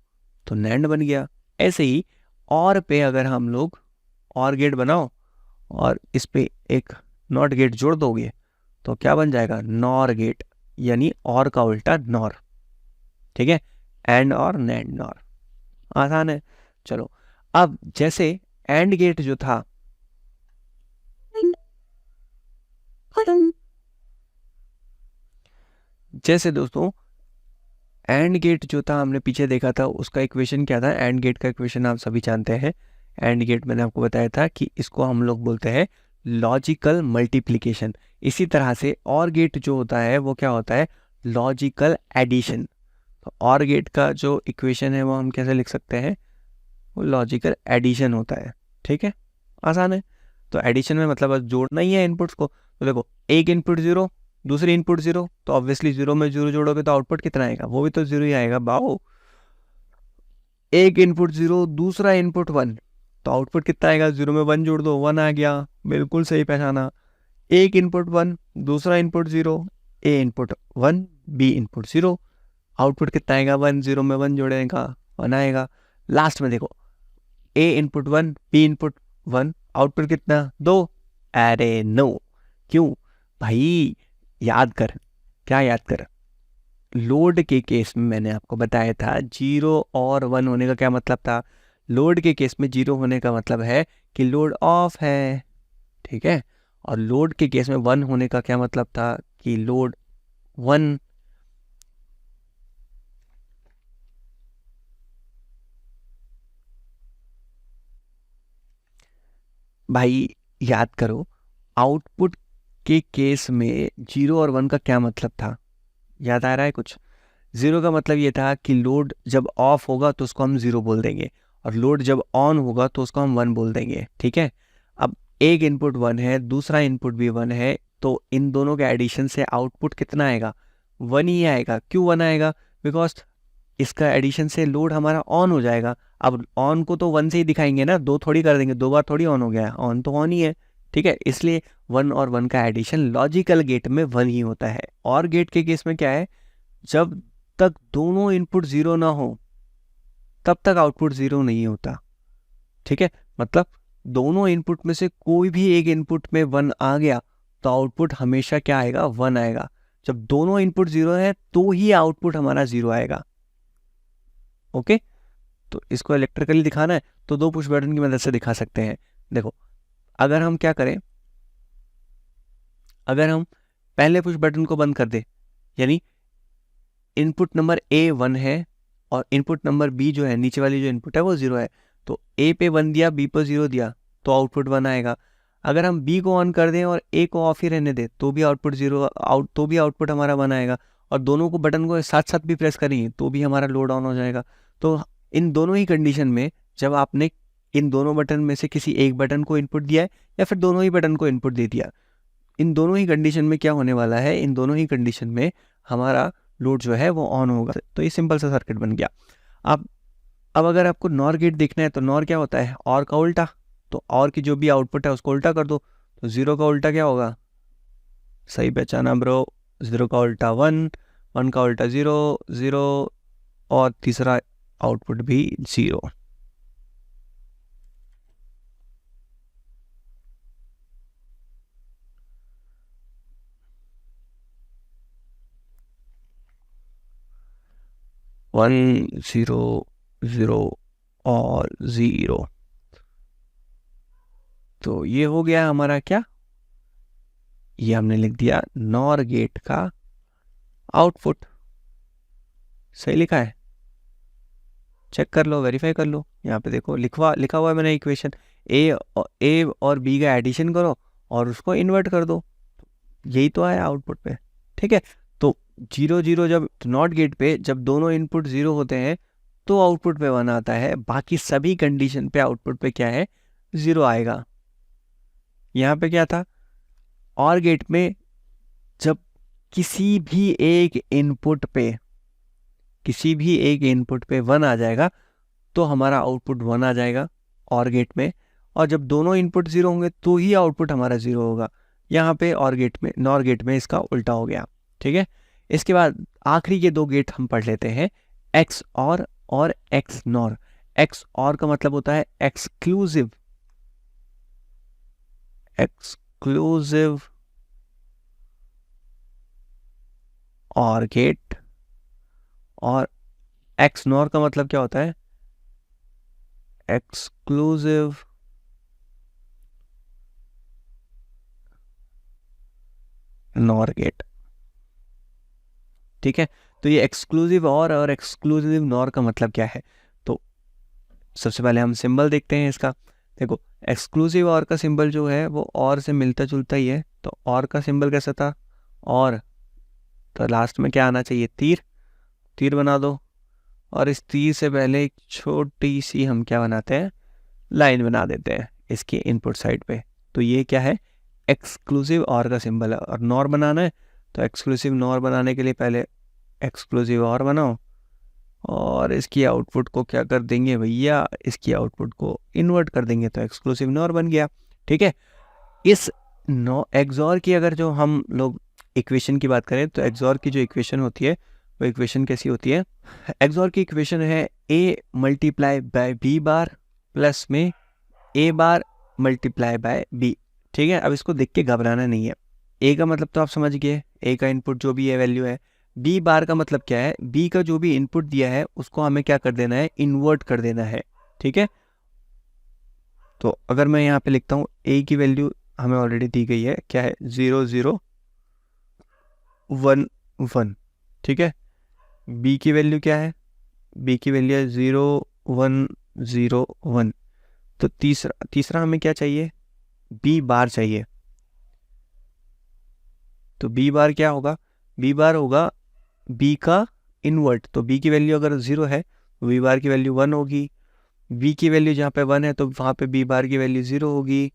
तो नैंड बन गया। ऐसे ही और पे अगर हम लोग और गेट बनाओ और इस पे एक नॉट गेट जोड़ दोगे तो क्या बन जाएगा, नॉर गेट, यानी और का उल्टा नॉर, ठीक है। एंड और नैंड नॉर, आसान है। चलो अब जैसे एंड गेट जो था, जैसे दोस्तों एंड गेट जो था हमने पीछे देखा था, उसका इक्वेशन क्या था, एंड गेट का इक्वेशन आप सभी जानते हैं। एंड गेट मैंने आपको बताया था कि इसको हम लोग बोलते हैं लॉजिकल मल्टीप्लिकेशन। इसी तरह से और गेट जो होता है वो क्या होता है, लॉजिकल एडिशन। तो और गेट का जो इक्वेशन है वो हम कैसे लिख सकते हैं, वो लॉजिकल एडिशन होता है, ठीक है, आसान है। तो एडिशन में मतलब जोड़ना ही है इनपुट्स को। तो देखो एक इनपुट 0, दूसरी इनपुट 0, तो ऑब्वियसली 0 में 0 जोड़ोगे तो आउटपुट कितना आएगा, वो भी तो 0 ही आएगा बाओ। एक इनपुट 0, दूसरा इनपुट 1, तो आउटपुट कितना आएगा, 0 में 1 जोड़ दो 1 आ गया, बिल्कुल सही पहचाना। एक इनपुट 1, दूसरा इनपुट 0, ए इनपुट 1, बी इनपुट 0, आउटपुट कितना आएगा 1, 0 में 1 जोड़ेगा 1 आएगा। लास्ट में देखो ए इनपुट 1, बी इनपुट 1, आउटपुट कितना 2। अरे नो, क्यों भाई? याद कर, क्या याद कर? लोड के केस में मैंने आपको बताया था 0 और 1 होने का क्या मतलब था। लोड के केस में 0 होने का मतलब है कि लोड ऑफ है, ठीक है। और लोड के केस में 1 होने का क्या मतलब था कि लोड 1। भाई याद करो, आउटपुट के केस में 0 और 1 का क्या मतलब था, याद आ रहा है कुछ? 0 का मतलब ये था कि लोड जब ऑफ होगा तो उसको हम 0 बोल देंगे, और लोड जब ऑन होगा तो उसको हम 1 बोल देंगे, ठीक है। अब एक इनपुट 1 है, दूसरा इनपुट भी 1 है, तो इन दोनों के एडिशन से आउटपुट कितना आएगा? 1 ही आएगा। क्यों 1 आएगा? बिकॉज इसका एडिशन से लोड हमारा ऑन हो जाएगा। अब ऑन को तो 1 से ही दिखाएंगे ना, 2 थोड़ी कर देंगे, 2 बार थोड़ी ऑन हो गया है, ऑन तो ऑन ही है, ठीक है। इसलिए 1 और 1 का एडिशन लॉजिकल गेट में 1 ही होता है। और गेट के केस में क्या है, जब तक दोनों इनपुट 0 ना हो तब तक आउटपुट 0 नहीं होता, ठीक है। मतलब दोनों इनपुट में से कोई भी एक इनपुट में 1 आ गया तो आउटपुट हमेशा क्या आएगा? 1 आएगा। जब दोनों इनपुट 0 है तो ही आउटपुट हमारा 0 आएगा, ओके। तो इसको इलेक्ट्रिकली दिखाना है तो 2 पुश बटन की मदद से दिखा सकते हैं। देखो, अगर हम क्या करें, अगर हम पहले पुश बटन को बंद कर दे, यानी इनपुट नंबर ए 1 है और इनपुट नंबर बी जो है, नीचे वाली जो इनपुट है वो 0 है, तो ए पे 1 दिया, बी पे 0 दिया तो आउटपुट 1 आएगा। अगर हम बी को ऑन कर दें और ए को ऑफ ही रहने दें तो भी आउटपुट 0 तो भी आउटपुट हमारा 1 आएगा। और दोनों को बटन को साथ साथ भी प्रेस करेंगे तो भी हमारा लोड ऑन हो जाएगा। तो इन दोनों ही कंडीशन में, जब आपने इन दोनों बटन में से किसी एक बटन को इनपुट दिया है या फिर दोनों ही बटन को इनपुट दे दिया, इन दोनों ही कंडीशन में क्या होने वाला है, इन दोनों ही कंडीशन में हमारा लोड जो है वो ऑन होगा। तो ये सिंपल सा सर्किट बन गया। अब अगर आपको नॉर गेट देखना है तो नॉर क्या होता है? और का उल्टा। तो और की जो भी आउटपुट है उसको उल्टा कर दो, तो 0 का उल्टा क्या होगा? सही पहचाना ब्रो, 0 का उल्टा 1, 1 का उल्टा 0, 0, और तीसरा आउटपुट भी 0। वन, 0, 0 और 0। तो ये हो गया हमारा क्या, ये हमने लिख दिया नॉर गेट का आउटपुट। सही लिखा है? चेक कर लो, वेरीफाई कर लो। यहाँ पे देखो लिखा हुआ है मैंने इक्वेशन, ए और बी का एडिशन करो और उसको इन्वर्ट कर दो, यही तो आया आउटपुट पे, ठीक है। तो 0, 0 जब नॉट गेट पे जब दोनों इनपुट 0 होते हैं तो आउटपुट पे 1 आता है, बाकी सभी कंडीशन पे आउटपुट पे क्या है? 0 आएगा। यहाँ पे क्या था? और गेट में जब किसी भी एक इनपुट पे 1 आ जाएगा तो हमारा आउटपुट 1 आ जाएगा और गेट में। और जब दोनों इनपुट 0 होंगे तो ही आउटपुट हमारा 0 होगा। यहाँ पे और गेट में, नॉर गेट में इसका उल्टा हो गया, ठीक है। इसके बाद आखिरी के 2 गेट हम पढ़ लेते हैं, एक्स और एक्स नॉर। एक्स और का मतलब होता है एक्सक्लूसिव और गेट, और एक्स नॉर का मतलब क्या होता है? एक्सक्लूसिव नॉर गेट, ठीक है। तो ये एक्सक्लूसिव और एक्सक्लूसिव नॉर का मतलब क्या है? तो सबसे पहले हम सिंबल देखते हैं इसका। देखो, एक्सक्लूसिव और का सिंबल जो है वो और से मिलता जुलता ही है। तो और का सिंबल कैसा था? और, तो लास्ट में क्या आना चाहिए? तीर बना दो, और इस तीर से पहले एक छोटी सी हम क्या बनाते हैं? लाइन बना देते हैं इसके इनपुट साइड पे। तो ये क्या है? एक्सक्लूसिव और का सिंबल है। और नॉर बनाना है तो एक्सक्लूसिव नॉर बनाने के लिए पहले एक्सक्लूसिव और बनाओ, और इसकी आउटपुट को क्या कर देंगे भैया? इसकी आउटपुट को इन्वर्ट कर देंगे तो एक्सक्लूसिव नॉर बन गया, ठीक है। इस एक्सॉर की अगर जो हम लोग इक्वेशन की बात करें तो एक्सॉर की जो इक्वेशन होती है वो इक्वेशन कैसी होती है? एक्सॉर की इक्वेशन है a × बी बार प्लस में a bar multiply by B. ठीक है, अब इसको देख के घबराना नहीं है। ए का मतलब तो आप समझ गए, ए का इनपुट जो भी है वैल्यू है। बी बार का मतलब क्या है, बी का जो भी इनपुट दिया है उसको हमें क्या कर देना है, इन्वर्ट कर देना है। ठीक है, तो अगर मैं यहाँ पे लिखता हूँ ए की वैल्यू हमें ऑलरेडी दी गई है, क्या है 0 0 1 1। ठीक है, बी की वैल्यू क्या है, बी की वैल्यू है 0 1 0 1। तो तीसरा हमें क्या चाहिए, बी बार चाहिए। तो बी बार क्या होगा, बी बार होगा बी का इनवर्ट। तो बी की वैल्यू अगर 0 है तो बी बार की वैल्यू 1 होगी। बी की वैल्यू जहाँ पे 1 है तो वहाँ पे बी बार की वैल्यू 0 होगी।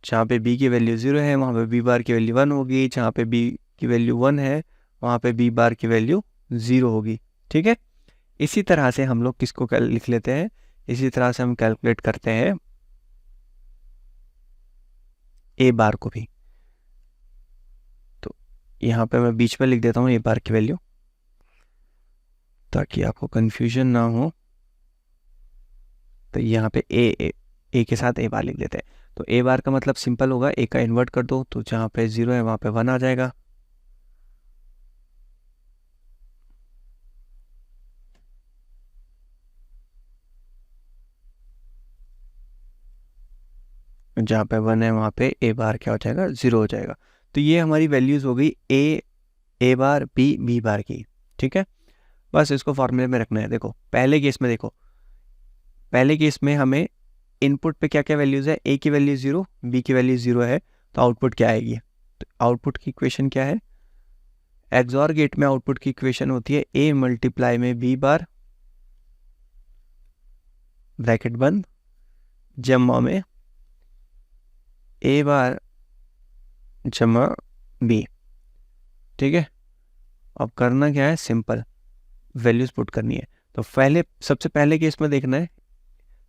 जहाँ पे बी की वैल्यू 0 है वहाँ पे बी बार की वैल्यू 1 होगी। जहाँ पे बी की वैल्यू 1 है वहाँ पे बी बार की वैल्यू 0 होगी। ठीक है, इसी तरह से हम लोग किसको लिख लेते हैं, इसी तरह से हम कैलकुलेट करते हैं ए बार को भी। तो यहाँ पे मैं बीच में लिख देता हूँ ए बार की वैल्यू ताकि आपको कंफ्यूजन ना हो। तो यहाँ पे ए के साथ ए बार लिख देते हैं। तो ए बार का मतलब सिंपल होगा, ए का इन्वर्ट कर दो तो जहाँ पे 0 है वहाँ पे 1 आ जाएगा। जहाँ पे 1 है वहाँ पे ए बार क्या हो जाएगा, 0 हो जाएगा। तो ये हमारी वैल्यूज हो गई ए बार बी बार की। ठीक है, बस इसको फॉर्मूले में रखना है। देखो पहले केस में, देखो पहले केस में हमें इनपुट पे क्या क्या वैल्यूज है, ए की वैल्यू 0 बी की वैल्यू 0 है, तो आउटपुट क्या आएगी, तो आउटपुट की इक्वेशन क्या है, एक्सॉर गेट में आउटपुट की इक्वेशन होती है ए मल्टीप्लाई में बी बार ब्रैकेट बंद जमा में ए बार जमा बी। ठीक है, अब करना क्या है, सिंपल वैल्यूज पुट करनी है। तो सबसे पहले केस में देखना है,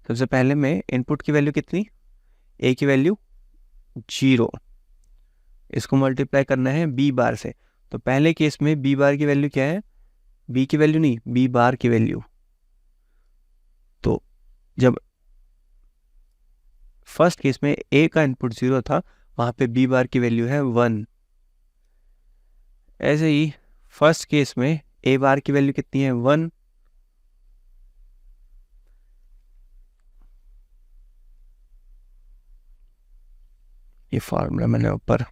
सबसे पहले में इनपुट की वैल्यू कितनी, ए की वैल्यू 0, इसको मल्टीप्लाई करना है बी बार से। तो पहले केस में बी बार की वैल्यू क्या है, बी की वैल्यू नहीं बी बार की वैल्यू। तो जब फर्स्ट केस में ए का इनपुट 0 था वहां पे बी बार की वैल्यू है 1। ऐसे ही फर्स्ट केस में ए बार की वैल्यू कितनी है, 1। ये फॉर्मूला मैंने ऊपर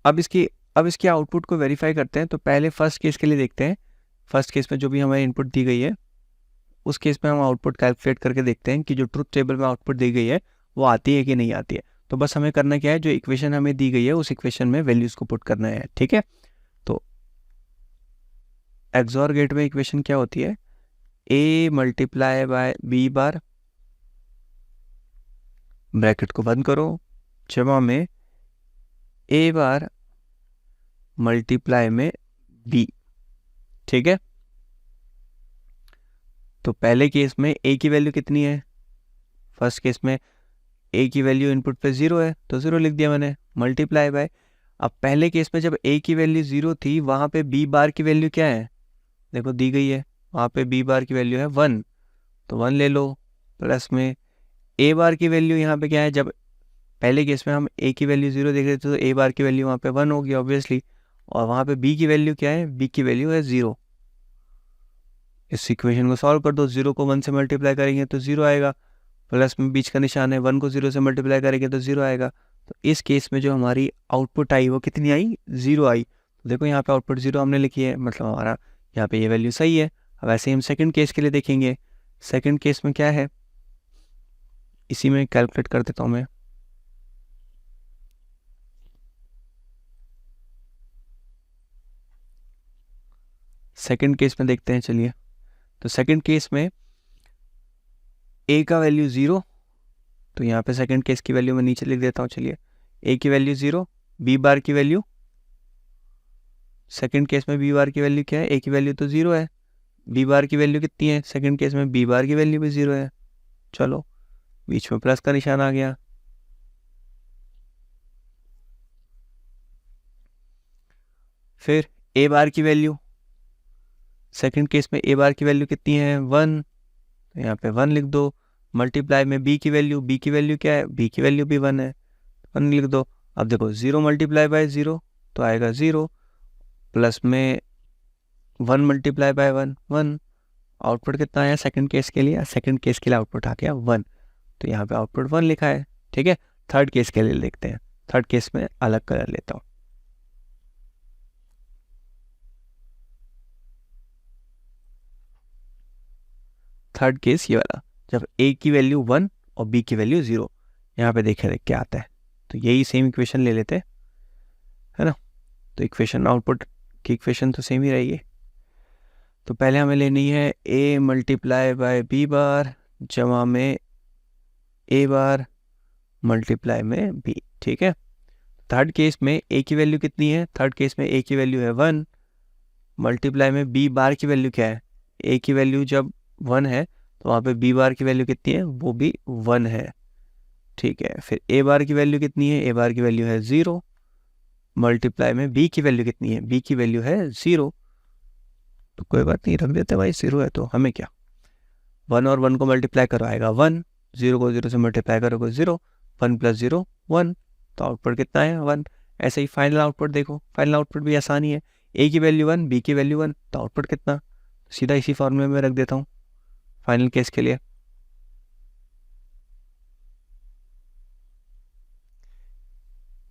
अब इसकी आउटपुट को वेरीफाई करते हैं। तो पहले फर्स्ट केस के लिए देखते हैं, फर्स्ट केस में जो भी हमारी इनपुट दी गई है उस केस में हम आउटपुट कैलकुलेट करके देखते हैं कि जो ट्रुथ टेबल में आउटपुट दी गई है वो आती है कि नहीं आती है। तो बस हमें करना क्या है, जो इक्वेशन हमें दी गई है उस इक्वेशन में वैल्यूज को पुट करना है। ठीक है, तो एक्सॉर गेट में इक्वेशन क्या होती है, A multiply by B bar bracket को बंद करो जमा में ए बार मल्टीप्लाई में बी। ठीक है, तो पहले केस में ए की वैल्यू कितनी है, फर्स्ट केस में ए की वैल्यू इनपुट पे 0 है तो 0 लिख दिया मैंने, मल्टीप्लाई बाय। अब पहले केस में जब ए की वैल्यू 0 थी वहां पे बी बार की वैल्यू क्या है, देखो दी गई है, वहां पे बी बार की वैल्यू है 1 तो 1 ले लो। प्लस में ए बार की वैल्यू यहाँ पे क्या है, जब पहले केस में हम ए की वैल्यू 0 देख रहे थे तो ए बार की वैल्यू वहाँ पे 1 होगी ऑब्वियसली, और वहाँ पे बी की वैल्यू क्या है, बी की वैल्यू है 0। इस इक्वेशन को सॉल्व कर दो, 0 को 1 से मल्टीप्लाई करेंगे तो 0 आएगा, प्लस में बीच का निशान है, 1 को 0 से मल्टीप्लाई करेंगे तो 0 आएगा। तो इस केस में जो हमारी आउटपुट आई वो कितनी आई, 0 आई। तो देखो यहाँ पे आउटपुट 0 हमने लिखी है, मतलब हमारा यहाँ पे ये वैल्यू सही है। अब ऐसे ही हम सेकंड केस के लिए देखेंगे, सेकंड केस में क्या है, इसी में कैलकुलेट कर देता हूँ मैं। सेकंड केस में देखते हैं, चलिए। तो सेकंड केस में ए का वैल्यू 0, तो यहाँ पे सेकंड केस की वैल्यू मैं नीचे लिख देता हूँ। चलिए, ए की वैल्यू 0, बी बार की वैल्यू, सेकंड केस में बी बार की वैल्यू क्या है, ए की वैल्यू तो 0 है, बी बार की वैल्यू कितनी है, सेकंड केस में बी बार की वैल्यू भी 0 है। चलो, बीच में प्लस का निशान आ गया। फिर ए बार की वैल्यू, सेकंड केस में ए बार की वैल्यू कितनी है, 1, तो यहाँ पे 1 लिख दो। मल्टीप्लाई में बी की वैल्यू क्या है, बी की वैल्यू भी 1 है, 1 लिख दो। अब देखो 0 मल्टीप्लाई बाय 0 तो आएगा 0, प्लस में 1 मल्टीप्लाई बाय 1 1। आउटपुट कितना आया सेकंड केस के लिए, सेकंड केस के लिए आउटपुट आ गया 1, तो यहाँ पे आउटपुट 1 लिखा है। ठीक है, थर्ड केस के लिए देखते हैं। थर्ड केस में अलग कलर लेता हूँ। थर्ड केस ये वाला, जब ए की वैल्यू 1 और बी की वैल्यू 0, यहाँ पे देख क्या आता है, तो यही सेम इक्वेशन ले लेते हैं, है ना। तो इक्वेशन, आउटपुट की इक्वेशन तो सेम ही रहेगी। तो पहले हमें लेनी है ए मल्टीप्लाई बाय बी बार जमा में ए बार मल्टीप्लाई में बी। ठीक है, थर्ड केस में ए की वैल्यू कितनी है, थर्ड केस में ए की वैल्यू है 1, मल्टीप्लाई में बी बार की वैल्यू क्या है, ए की वैल्यू जब 1 है तो वहाँ पे बी बार की वैल्यू कितनी है, वो भी 1 है। ठीक है, फिर ए बार की वैल्यू कितनी है, ए बार की वैल्यू है 0, मल्टीप्लाई में बी की वैल्यू कितनी है, बी की वैल्यू है 0, तो कोई बात नहीं, रख देते भाई, 0 है तो हमें क्या, 1 और 1 को मल्टीप्लाई करो आएगा 1, 0 को 0 से मल्टीप्लाई करोगे 0, 1 प्लस 0 1, तो आउटपुट कितना है 1। ऐसे ही फाइनल आउटपुट देखो, फाइनल आउटपुट भी आसानी है, ए की वैल्यू 1, बी की वैल्यू 1, तो आउटपुट कितना, सीधा इसी फॉर्मूले में रख देता हूँ फाइनल केस के लिए।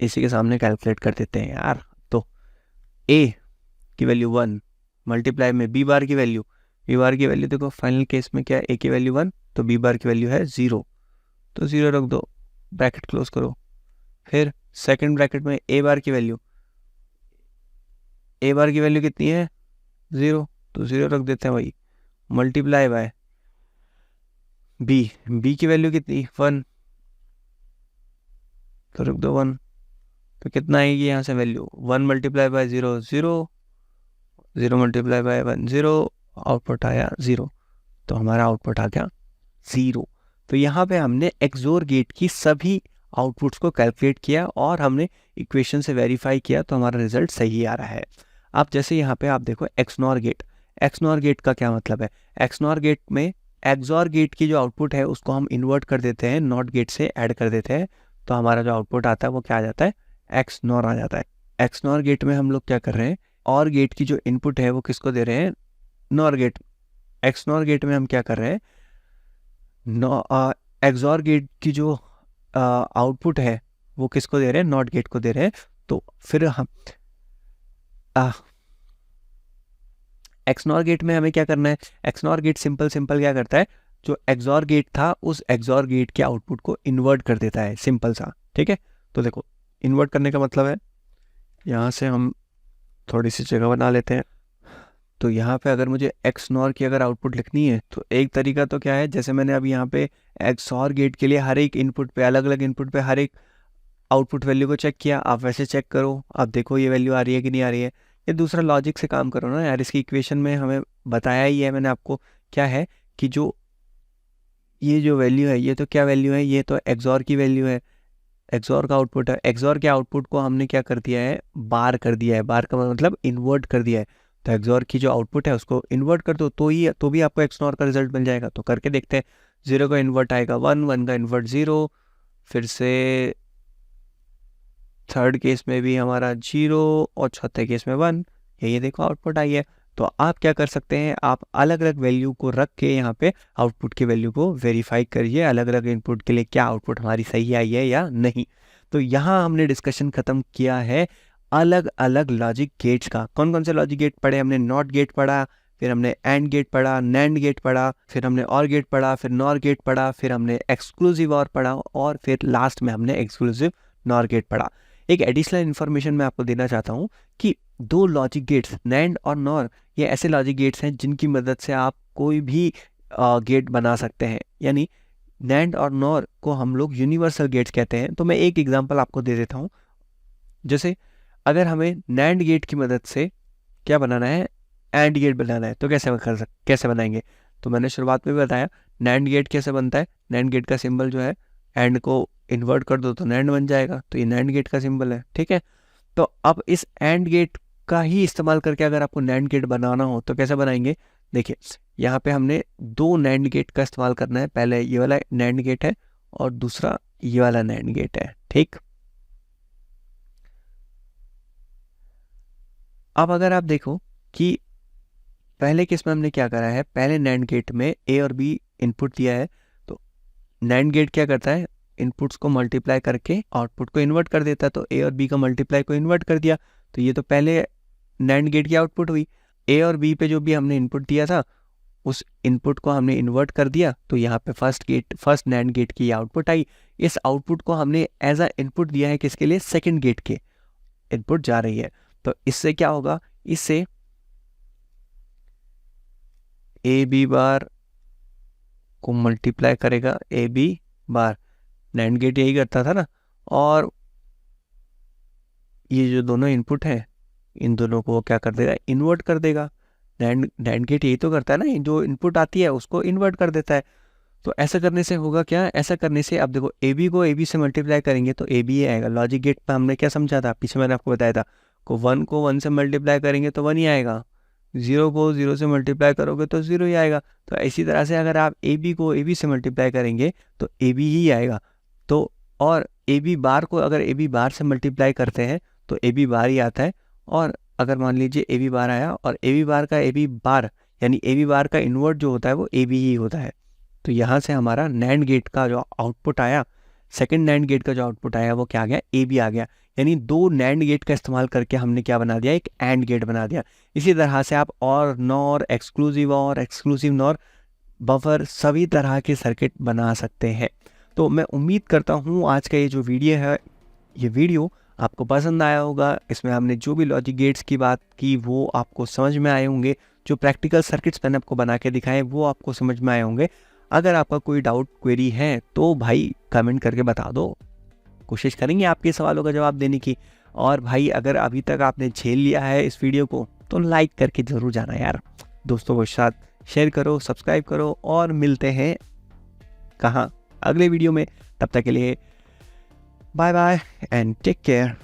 इसी के सामने कैलकुलेट कर देते हैं यार। तो ए की वैल्यू 1 मल्टीप्लाई में बी बार की वैल्यू, बी बार की वैल्यू देखो फाइनल केस में क्या है, ए की वैल्यू 1 तो बी बार की वैल्यू है 0, तो 0 रख दो, ब्रैकेट क्लोज करो। फिर सेकंड ब्रैकेट में ए बार की वैल्यू, ए बार की वैल्यू कितनी है 0, तो 0 रख देते हैं वही, मल्टीप्लाई बाय बी, बी की वैल्यू कितनी 1, तो रख दो 1, तो कितना आएगी यहाँ से value, 1 multiply by 0 0, 0 multiply by 1 0, output आया 0, तो हमारा आउटपुट आ गया 0। तो यहाँ पे हमने एक्सोर गेट की सभी आउटपुट्स को कैलकुलेट किया और हमने इक्वेशन से वेरीफाई किया, तो हमारा रिजल्ट सही आ रहा है। अब जैसे यहाँ पे आप देखो एक्सनॉर गेट, एक्सनॉर गेट का क्या मतलब है, एक्सनॉर गेट में एक्सोर गेट की जो आउटपुट है उसको हम इन्वर्ट कर देते हैं, नॉट गेट से ऐड कर देते हैं, तो हमारा जो आउटपुट आता है वो क्या आ जाता है, एक्सनॉर आ जाता है। एक्सनॉर गेट में हम लोग क्या कर रहे हैं, और गेट की जो इनपुट है वो किसको दे रहे हैं, नॉर गेट। एक्सनॉर गेट में हम क्या कर रहे हैं, एक्सोर गेट की जो आउटपुट है वो किसको दे रहे हैं, नॉट गेट को दे रहे हैं। तो फिर हम एक्सनॉर गेट में हमें क्या करना है, एक्सनॉर गेट सिंपल क्या करता है, जो एक्सोर गेट था उस एक्सोर गेट के आउटपुट को इन्वर्ट कर देता है, सिंपल सा। ठीक है, तो देखो इन्वर्ट करने का मतलब है, यहाँ से हम थोड़ी सी जगह बना लेते हैं। तो यहाँ पे अगर मुझे एक्सनॉर की अगर आउटपुट लिखनी है तो एक तरीका तो क्या है, जैसे मैंने अभी यहाँ पे एक्सोर गेट के लिए हर एक इनपुट पे, अलग अलग इनपुट पे हर एक आउटपुट वैल्यू को चेक किया, आप वैसे चेक करो, आप देखो ये वैल्यू आ रही है कि नहीं आ रही है। ये दूसरा लॉजिक से काम करो ना यार, इसकी इक्वेशन में हमें बताया ही है मैंने आपको, क्या है कि जो ये जो वैल्यू है ये तो क्या वैल्यू है, ये तो एक्सोर की वैल्यू है, एक्सोर का आउटपुट है। एक्सोर के आउटपुट को हमने क्या कर दिया है, बार कर दिया है, बार का मतलब इन्वर्ट कर दिया है। तो एक्सोर की जो आउटपुट है उसको इन्वर्ट कर दो तो भी आपको एक्सनॉर का रिजल्ट मिल जाएगा। तो करके देखते हैं, 0 का इन्वर्ट आएगा 1, 1 का इन्वर्ट 0, फिर से थर्ड केस में भी हमारा 0 और चौथे केस में 1, ये देखो आउटपुट आई है। तो आप क्या कर सकते हैं, आप अलग अलग वैल्यू को रख के यहाँ पे आउटपुट की वैल्यू को वेरीफाई करिए, अलग अलग इनपुट के लिए क्या आउटपुट हमारी सही आई है या नहीं। तो यहाँ हमने डिस्कशन खत्म किया है अलग अलग लॉजिक गेट्स का। कौन कौन से लॉजिक गेट पढ़े हमने, नॉट गेट पढ़ा, फिर हमने एंड गेट पढ़ा, नैंड गेट पढ़ा, फिर हमने और गेट पढ़ा, फिर नॉर गेट पढ़ा, फिर हमने एक्सक्लूसिव और पढ़ा, और फिर लास्ट में हमने एक्सक्लूसिव नॉर गेट पढ़ा। एक एडिशनल इन्फॉर्मेशन मैं आपको देना चाहता हूँ कि दो लॉजिक गेट्स नैंड और नॉर, ये ऐसे लॉजिक गेट्स हैं जिनकी मदद से आप कोई भी गेट बना सकते हैं। यानी नैंड और नॉर को हम लोग यूनिवर्सल गेट्स कहते हैं। तो मैं एक एग्जांपल आपको दे देता हूँ। जैसे अगर हमें नैंड गेट की मदद से क्या बनाना है, एंड गेट बनाना है, तो कैसे बनाएंगे? तो मैंने शुरुआत में भी बताया नैंड गेट कैसे बनता है। नैंड गेट का सिंबल जो है, एंड को इन्वर्ट कर दो तो नैंड बन जाएगा, तो ये नैंड गेट का सिंबल है, ठीक है। तो अब इस एंड गेट का ही इस्तेमाल करके अगर आपको नैंड गेट बनाना हो तो कैसे बनाएंगे? देखिए, यहाँ पे हमने 2 नैंड गेट का इस्तेमाल करना है। पहले ये वाला नैंड गेट है और दूसरा ये वाला नैंड गेट है, ठीक। अब अगर आप देखो कि पहले केस में हमने क्या करा है, पहले नैंड गेट में ए और बी इनपुट दिया है, तो नैंड गेट क्या करता है, इनपुट्स को मल्टीप्लाई करके आउटपुट को इन्वर्ट कर देता है। तो ए और बी का मल्टीप्लाई को इन्वर्ट कर दिया, तो ये तो पहले नैंड गेट की आउटपुट हुई। ए और बी पे जो भी हमने इनपुट दिया था उस इनपुट को हमने इन्वर्ट कर दिया, तो यहाँ पे फर्स्ट नैंड गेट की आउटपुट आई। इस आउटपुट को हमने एज अ इनपुट दिया है किसके लिए, सेकंड गेट के इनपुट जा रही है। तो इससे क्या होगा, इससे ए बी बार को मल्टीप्लाई करेगा A B bar, NAND gate यही करता था ना, और ये जो दोनों इनपुट हैं इन दोनों को वो क्या कर देगा, इन्वर्ट कर देगा। नैंड गेट यही तो करता है ना, जो इनपुट आती है उसको इन्वर्ट कर देता है। तो ऐसा करने से होगा क्या, ऐसा करने से अब देखो ए बी को ए बी से मल्टीप्लाई करेंगे तो ए बी ही आएगा। लॉजिक गेट पे हमने क्या समझा था, पीछे मैंने आपको बताया था, को 1 से मल्टीप्लाई करेंगे तो 1 ही आएगा, 0 को 0 से मल्टीप्लाई करोगे तो 0 ही आएगा। तो इसी तरह से अगर आप ए बी को ए बी से मल्टीप्लाई करेंगे तो ए बी ही आएगा। तो और ए बी बार को अगर ए बी बार से मल्टीप्लाई करते हैं तो ए बी बार ही आता है। और अगर मान लीजिए ए बी बार आया और ए बी बार का ए बी बार यानी ए बी बार का इन्वर्ट जो होता है वो ए बी ही होता है। तो यहाँ से हमारा नैंड गेट का जो आउटपुट आया, सेकंड नैंड गेट का जो आउटपुट आया वो क्या आ गया, ए बी आ गया। यानी 2 नैंड गेट का इस्तेमाल करके हमने क्या बना दिया, एक एंड गेट बना दिया। इसी तरह से आप और नॉर, एक्सक्लूसिव नॉर, बफर, सभी तरह के सर्किट बना सकते हैं। तो मैं उम्मीद करता हूँ आज का ये जो वीडियो है, ये वीडियो आपको पसंद आया होगा। इसमें हमने जो भी लॉजिक गेट्स की बात की वो आपको समझ में आए होंगे, जो प्रैक्टिकल सर्किट्स मैंने आपको बना के दिखाए वो आपको समझ में आए होंगे। अगर आपका कोई डाउट, क्वेरी है तो भाई कमेंट करके बता दो, कोशिश करेंगे आपके सवालों का जवाब देने की। और भाई अगर अभी तक आपने झेल लिया है इस वीडियो को तो लाइक करके ज़रूर जाना यार, दोस्तों के साथ शेयर करो, सब्सक्राइब करो, और मिलते हैं कहाँ, अगले वीडियो में। तब तक के लिए bye bye and take care.